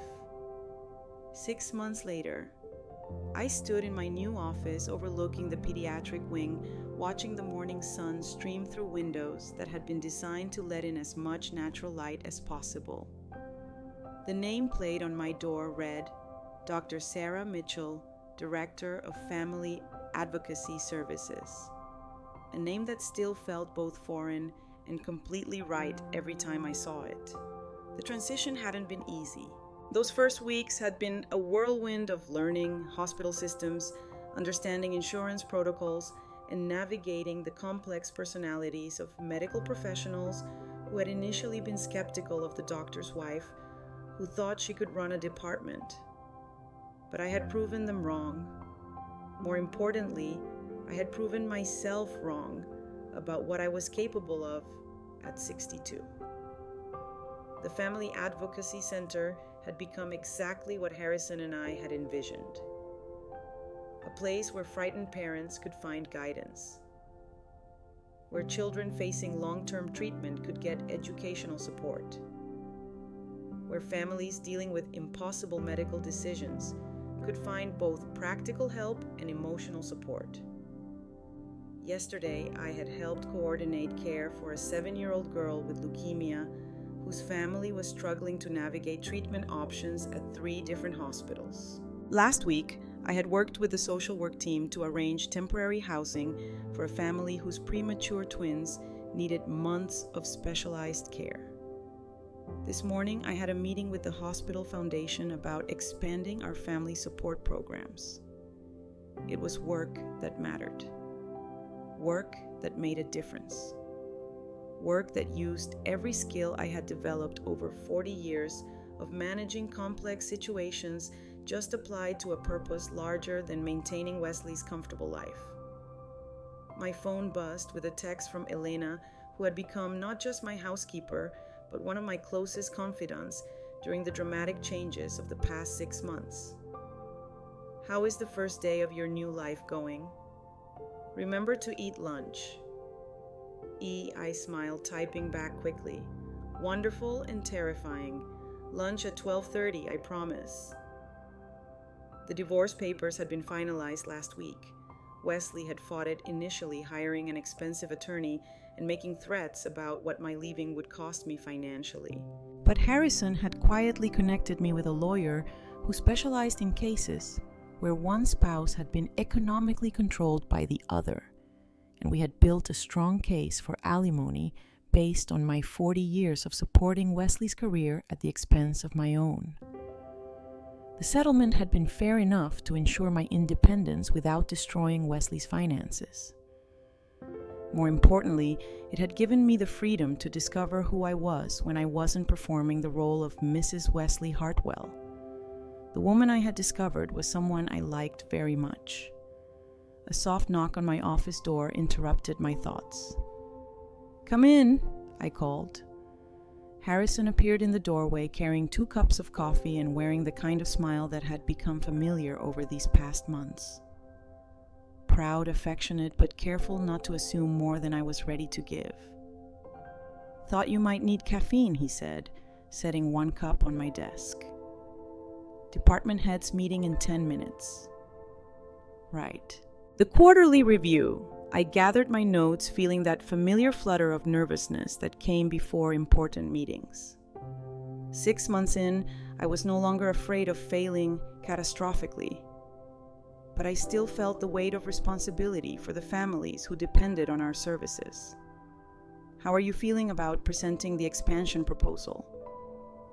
6 months later, I stood in my new office overlooking the pediatric wing, watching the morning sun stream through windows that had been designed to let in as much natural light as possible. The nameplate on my door read, Dr. Sarah Mitchell, Director of Family Advocacy Services, a name that still felt both foreign and completely right every time I saw it. The transition hadn't been easy. Those first weeks had been a whirlwind of learning hospital systems, understanding insurance protocols, and navigating the complex personalities of medical professionals who had initially been skeptical of the doctor's wife, who thought she could run a department. But I had proven them wrong. More importantly, I had proven myself wrong about what I was capable of at 62. The Family Advocacy Center had become exactly what Harrison and I had envisioned. A place where frightened parents could find guidance, where children facing long-term treatment could get educational support, where families dealing with impossible medical decisions could find both practical help and emotional support. Yesterday, I had helped coordinate care for a 7-year-old girl with leukemia whose family was struggling to navigate treatment options at 3 different hospitals. Last week, I had worked with the social work team to arrange temporary housing for a family whose premature twins needed months of specialized care. This morning, I had a meeting with the hospital foundation about expanding our family support programs. It was work that mattered. Work that made a difference. Work that used every skill I had developed over 40 years of managing complex situations just applied to a purpose larger than maintaining Wesley's comfortable life. My phone buzzed with a text from Elena, who had become not just my housekeeper, but one of my closest confidants during the dramatic changes of the past 6 months. How is the first day of your new life going? Remember to eat lunch. I smiled, typing back quickly. Wonderful and terrifying. Lunch at 12:30, I promise. The divorce papers had been finalized last week. Wesley had fought it initially, hiring an expensive attorney and making threats about what my leaving would cost me financially. But Harrison had quietly connected me with a lawyer who specialized in cases where one spouse had been economically controlled by the other, and we had built a strong case for alimony based on my 40 years of supporting Wesley's career at the expense of my own. The settlement had been fair enough to ensure my independence without destroying Wesley's finances. More importantly, it had given me the freedom to discover who I was when I wasn't performing the role of Mrs. Wesley Hartwell. The woman I had discovered was someone I liked very much. A soft knock on my office door interrupted my thoughts. "Come in," I called. Harrison appeared in the doorway carrying 2 cups of coffee and wearing the kind of smile that had become familiar over these past months. Proud, affectionate, but careful not to assume more than I was ready to give. "Thought you might need caffeine," he said, setting 1 cup on my desk. "Department heads meeting in 10 minutes. "Right." The quarterly review. I gathered my notes, feeling that familiar flutter of nervousness that came before important meetings. 6 months in, I was no longer afraid of failing catastrophically. But I still felt the weight of responsibility for the families who depended on our services. "How are you feeling about presenting the expansion proposal?"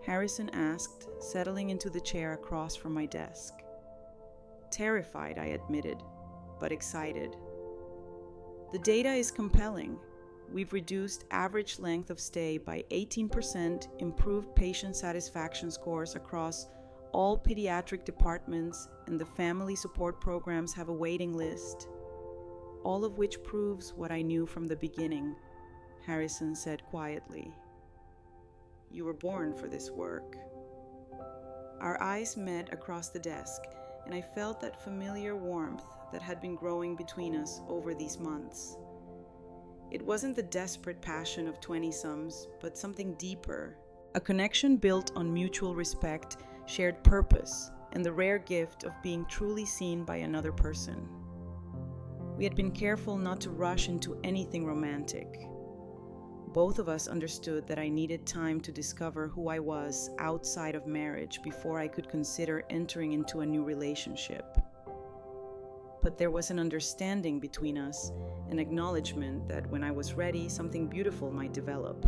Harrison asked, settling into the chair across from my desk. "Terrified," I admitted, but excited. "The data is compelling. We've reduced average length of stay by 18%, improved patient satisfaction scores across all pediatric departments, and the family support programs have a waiting list. All of which proves what I knew from the beginning," Harrison said quietly. "You were born for this work." Our eyes met across the desk, and I felt that familiar warmth that had been growing between us over these months. It wasn't the desperate passion of 20-somes, but something deeper. A connection built on mutual respect, shared purpose, and the rare gift of being truly seen by another person. We had been careful not to rush into anything romantic. Both of us understood that I needed time to discover who I was outside of marriage before I could consider entering into a new relationship. But there was an understanding between us, an acknowledgement that when I was ready, something beautiful might develop.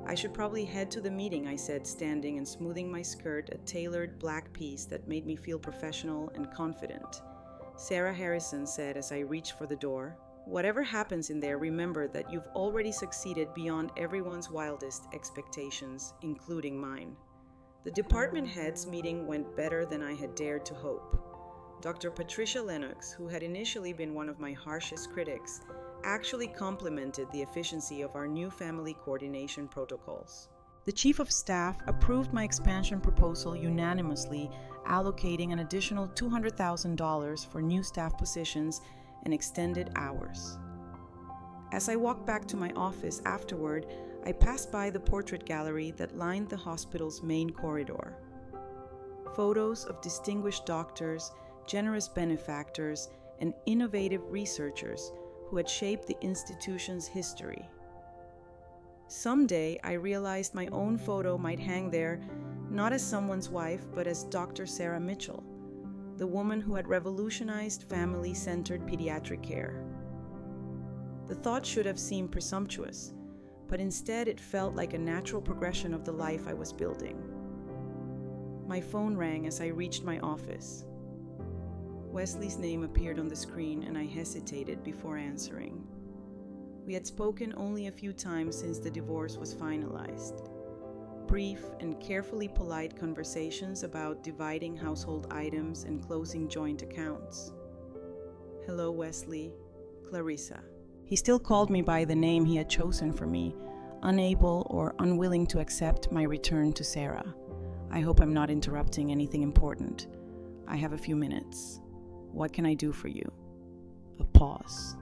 "I should probably head to the meeting," I said, standing and smoothing my skirt, a tailored black piece that made me feel professional and confident. Sarah Harrison said as I reached for the door, "Whatever happens in there, remember that you've already succeeded beyond everyone's wildest expectations, including mine." The department heads meeting went better than I had dared to hope. Dr. Patricia Lennox, who had initially been one of my harshest critics, actually complimented the efficiency of our new family coordination protocols. The Chief of Staff approved my expansion proposal unanimously, allocating an additional $200,000 for new staff positions and extended hours. As I walked back to my office afterward, I passed by the portrait gallery that lined the hospital's main corridor. Photos of distinguished doctors, generous benefactors, and innovative researchers who had shaped the institution's history. Someday, I realized my own photo might hang there, not as someone's wife, but as Dr. Sarah Mitchell, the woman who had revolutionized family-centered pediatric care. The thought should have seemed presumptuous, but instead it felt like a natural progression of the life I was building. My phone rang as I reached my office. Wesley's name appeared on the screen, and I hesitated before answering. We had spoken only a few times since the divorce was finalized. Brief and carefully polite conversations about dividing household items and closing joint accounts. "Hello, Wesley. Clarissa." He still called me by the name he had chosen for me, unable or unwilling to accept my return to Sarah. "I hope I'm not interrupting anything important. I have a few minutes. What can I do for you?" A pause.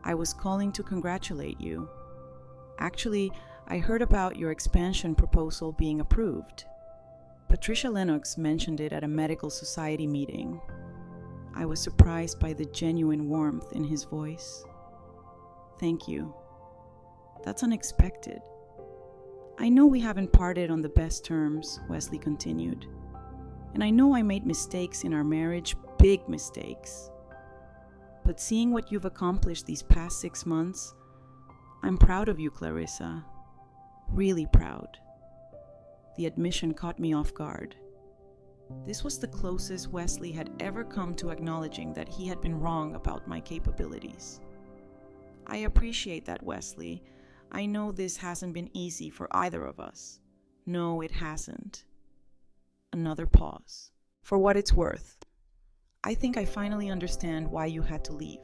"I was calling to congratulate you. Actually, I heard about your expansion proposal being approved." Patricia Lennox mentioned it at a medical society meeting. I was surprised by the genuine warmth in his voice. Thank you. That's unexpected. I know we haven't parted on the best terms, Wesley continued. And I know I made mistakes in our marriage, big mistakes. But seeing what you've accomplished these past 6 months, I'm proud of you, Clarissa. Really proud. The admission caught me off guard. This was the closest Wesley had ever come to acknowledging that he had been wrong about my capabilities. I appreciate that, Wesley. I know this hasn't been easy for either of us. No, it hasn't. Another pause. For what it's worth, I think I finally understand why you had to leave.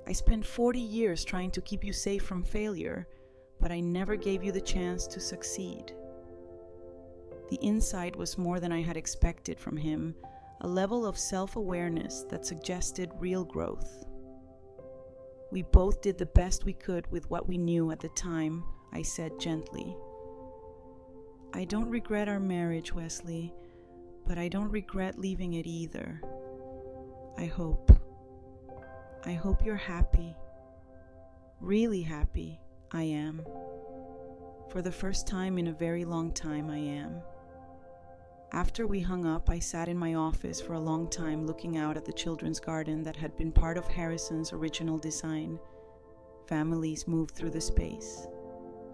I spent 40 years trying to keep you safe from failure, but I never gave you the chance to succeed. The insight was more than I had expected from him, a level of self-awareness that suggested real growth. We both did the best we could with what we knew at the time, I said gently. I don't regret our marriage, Wesley, but I don't regret leaving it either. I hope you're happy. Really happy, I am. For the first time in a very long time, I am. After we hung up, I sat in my office for a long time looking out at the children's garden that had been part of Harrison's original design. Families moved through the space.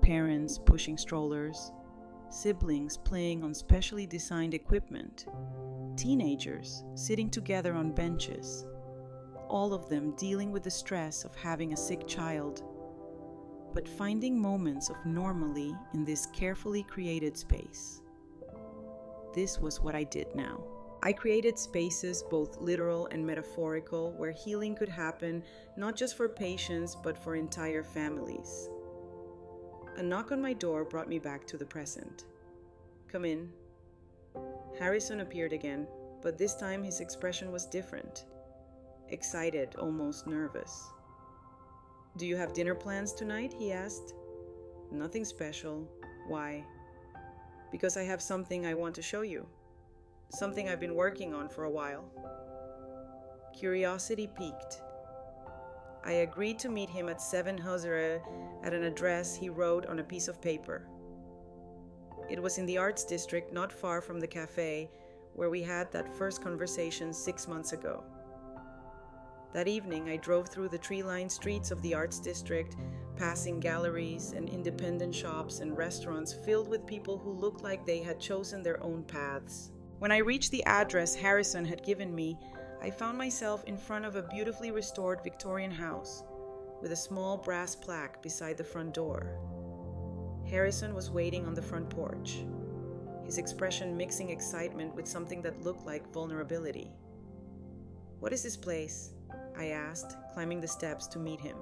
Parents pushing strollers. Siblings playing on specially designed equipment. Teenagers sitting together on benches. All of them dealing with the stress of having a sick child, but finding moments of normalcy in this carefully created space. This was what I did now. I created spaces, both literal and metaphorical, where healing could happen, not just for patients, but for entire families. A knock on my door brought me back to the present. Come in. Harrison appeared again, but this time his expression was different. Excited, almost nervous. Do you have dinner plans tonight? He asked. Nothing special. Why? Because I have something I want to show you. Something I've been working on for a while. Curiosity piqued. I agreed to meet him at 7 Hosere at an address he wrote on a piece of paper. It was in the arts district, not far from the cafe where we had that first conversation 6 months ago. That evening, I drove through the tree-lined streets of the arts district, passing galleries and independent shops and restaurants filled with people who looked like they had chosen their own paths. When I reached the address Harrison had given me, I found myself in front of a beautifully restored Victorian house with a small brass plaque beside the front door. Harrison was waiting on the front porch, his expression mixing excitement with something that looked like vulnerability. What is this place? I asked, climbing the steps to meet him.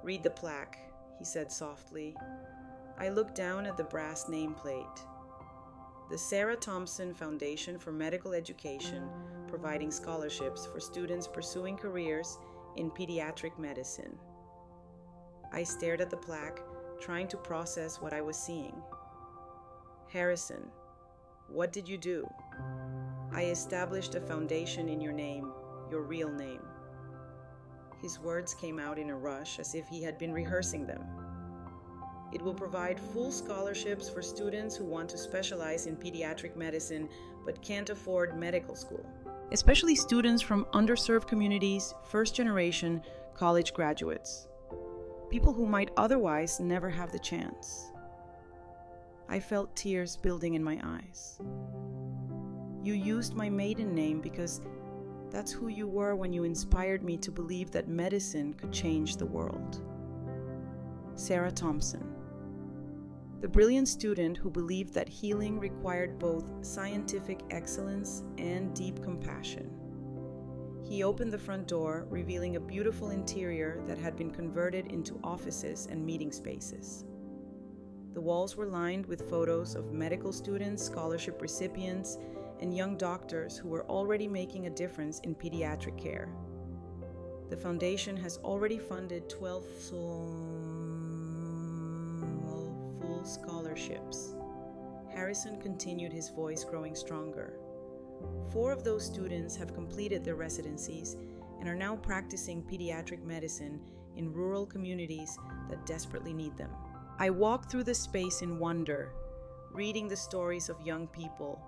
Read the plaque, he said softly. I looked down at the brass nameplate. The Sarah Thompson Foundation for Medical Education, providing scholarships for students pursuing careers in pediatric medicine. I stared at the plaque, trying to process what I was seeing. Harrison, what did you do? I established a foundation in your name, your real name. His words came out in a rush, as if he had been rehearsing them. It will provide full scholarships for students who want to specialize in pediatric medicine but can't afford medical school. Especially students from underserved communities, first-generation college graduates. People who might otherwise never have the chance. I felt tears building in my eyes. You used my maiden name because that's who you were when you inspired me to believe that medicine could change the world. Sarah Thompson. The brilliant student who believed that healing required both scientific excellence and deep compassion. He opened the front door, revealing a beautiful interior that had been converted into offices and meeting spaces. The walls were lined with photos of medical students, scholarship recipients, and young doctors who were already making a difference in pediatric care. The foundation has already funded 12 full scholarships. Harrison continued, his voice growing stronger. 4 of those students have completed their residencies and are now practicing pediatric medicine in rural communities that desperately need them. I walked through the space in wonder, reading the stories of young people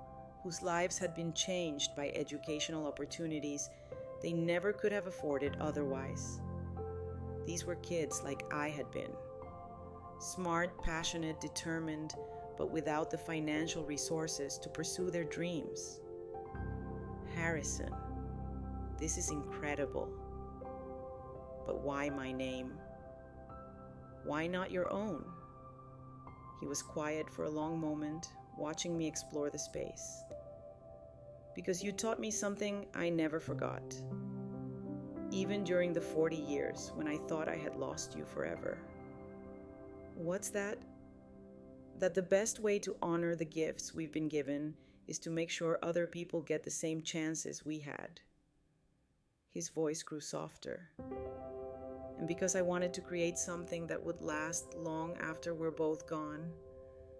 whose lives had been changed by educational opportunities they never could have afforded otherwise. These were kids like I had been. Smart, passionate, determined, but without the financial resources to pursue their dreams. Harrison, this is incredible. But why my name? Why not your own? He was quiet for a long moment, watching me explore the space. Because you taught me something I never forgot, even during the 40 years when I thought I had lost you forever. What's that? That the best way to honor the gifts we've been given is to make sure other people get the same chances we had. His voice grew softer. And because I wanted to create something that would last long after we're both gone,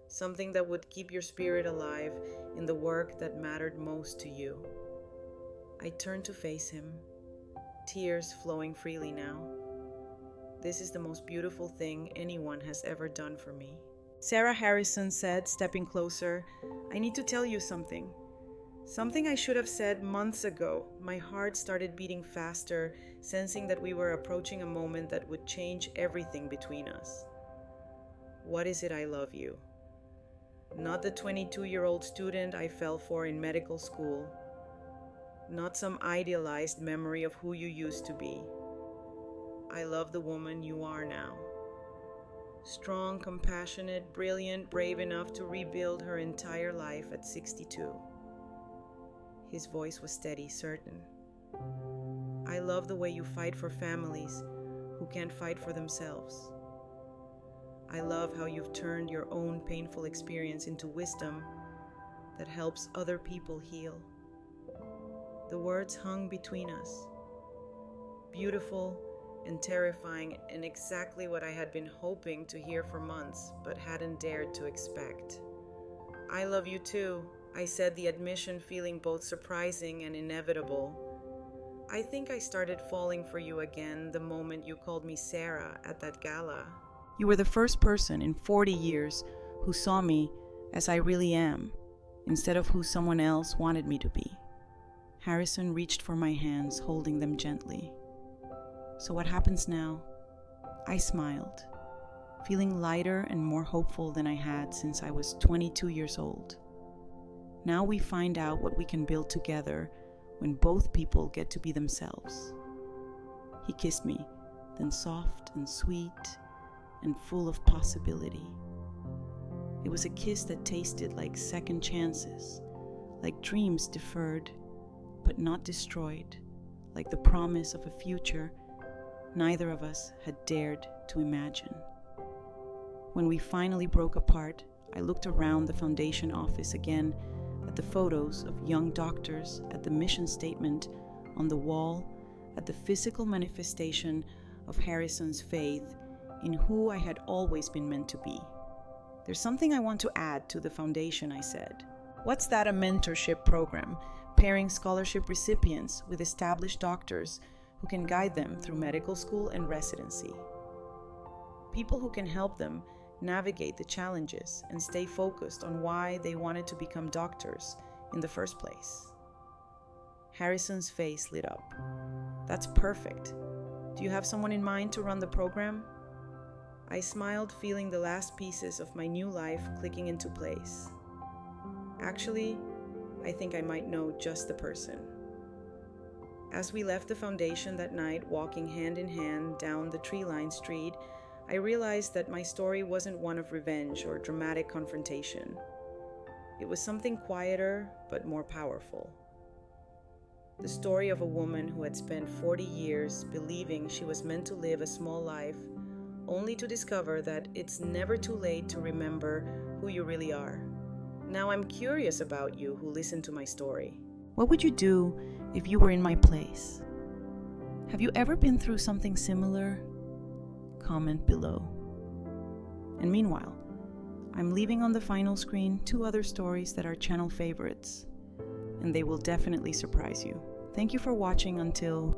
something that would keep your spirit alive in the work that mattered most to you. I turned to face him, tears flowing freely now. This is the most beautiful thing anyone has ever done for me. Sarah Harrison said, stepping closer, I need to tell you something. Something I should have said months ago. My heart started beating faster, sensing that we were approaching a moment that would change everything between us. What is it I love you? Not the 22-year-old student I fell for in medical school. Not some idealized memory of who you used to be. I love the woman you are now. Strong, compassionate, brilliant, brave enough to rebuild her entire life at 62. His voice was steady, certain. I love the way you fight for families who can't fight for themselves. I love how you've turned your own painful experience into wisdom that helps other people heal. The words hung between us. Beautiful and terrifying, and exactly what I had been hoping to hear for months, but hadn't dared to expect. I love you too, I said, the admission feeling both surprising and inevitable. I think I started falling for you again the moment you called me Sarah at that gala. You were the first person in 40 years who saw me as I really am, instead of who someone else wanted me to be. Harrison reached for my hands, holding them gently. So what happens now? I smiled, feeling lighter and more hopeful than I had since I was 22 years old. Now we find out what we can build together when both people get to be themselves. He kissed me, then soft and sweet and full of possibility. It was a kiss that tasted like second chances, like dreams deferred but not destroyed, like the promise of a future neither of us had dared to imagine. When we finally broke apart, I looked around the foundation office again at the photos of young doctors, at the mission statement on the wall, at the physical manifestation of Harrison's faith in who I had always been meant to be. There's something I want to add to the foundation, I said. What's that, a mentorship program, pairing scholarship recipients with established doctors who can guide them through medical school and residency. People who can help them navigate the challenges and stay focused on why they wanted to become doctors in the first place. Harrison's face lit up. That's perfect. Do you have someone in mind to run the program? I smiled, feeling the last pieces of my new life clicking into place. Actually, I think I might know just the person. As we left the foundation that night, walking hand in hand down the tree-lined street, I realized that my story wasn't one of revenge or dramatic confrontation. It was something quieter, but more powerful. The story of a woman who had spent 40 years believing she was meant to live a small life, only to discover that it's never too late to remember who you really are. Now I'm curious about you who listened to my story. What would you do if you were in my place? Have you ever been through something similar? Comment below. And meanwhile, I'm leaving on the final screen 2 other stories that are channel favorites, and they will definitely surprise you. Thank you for watching until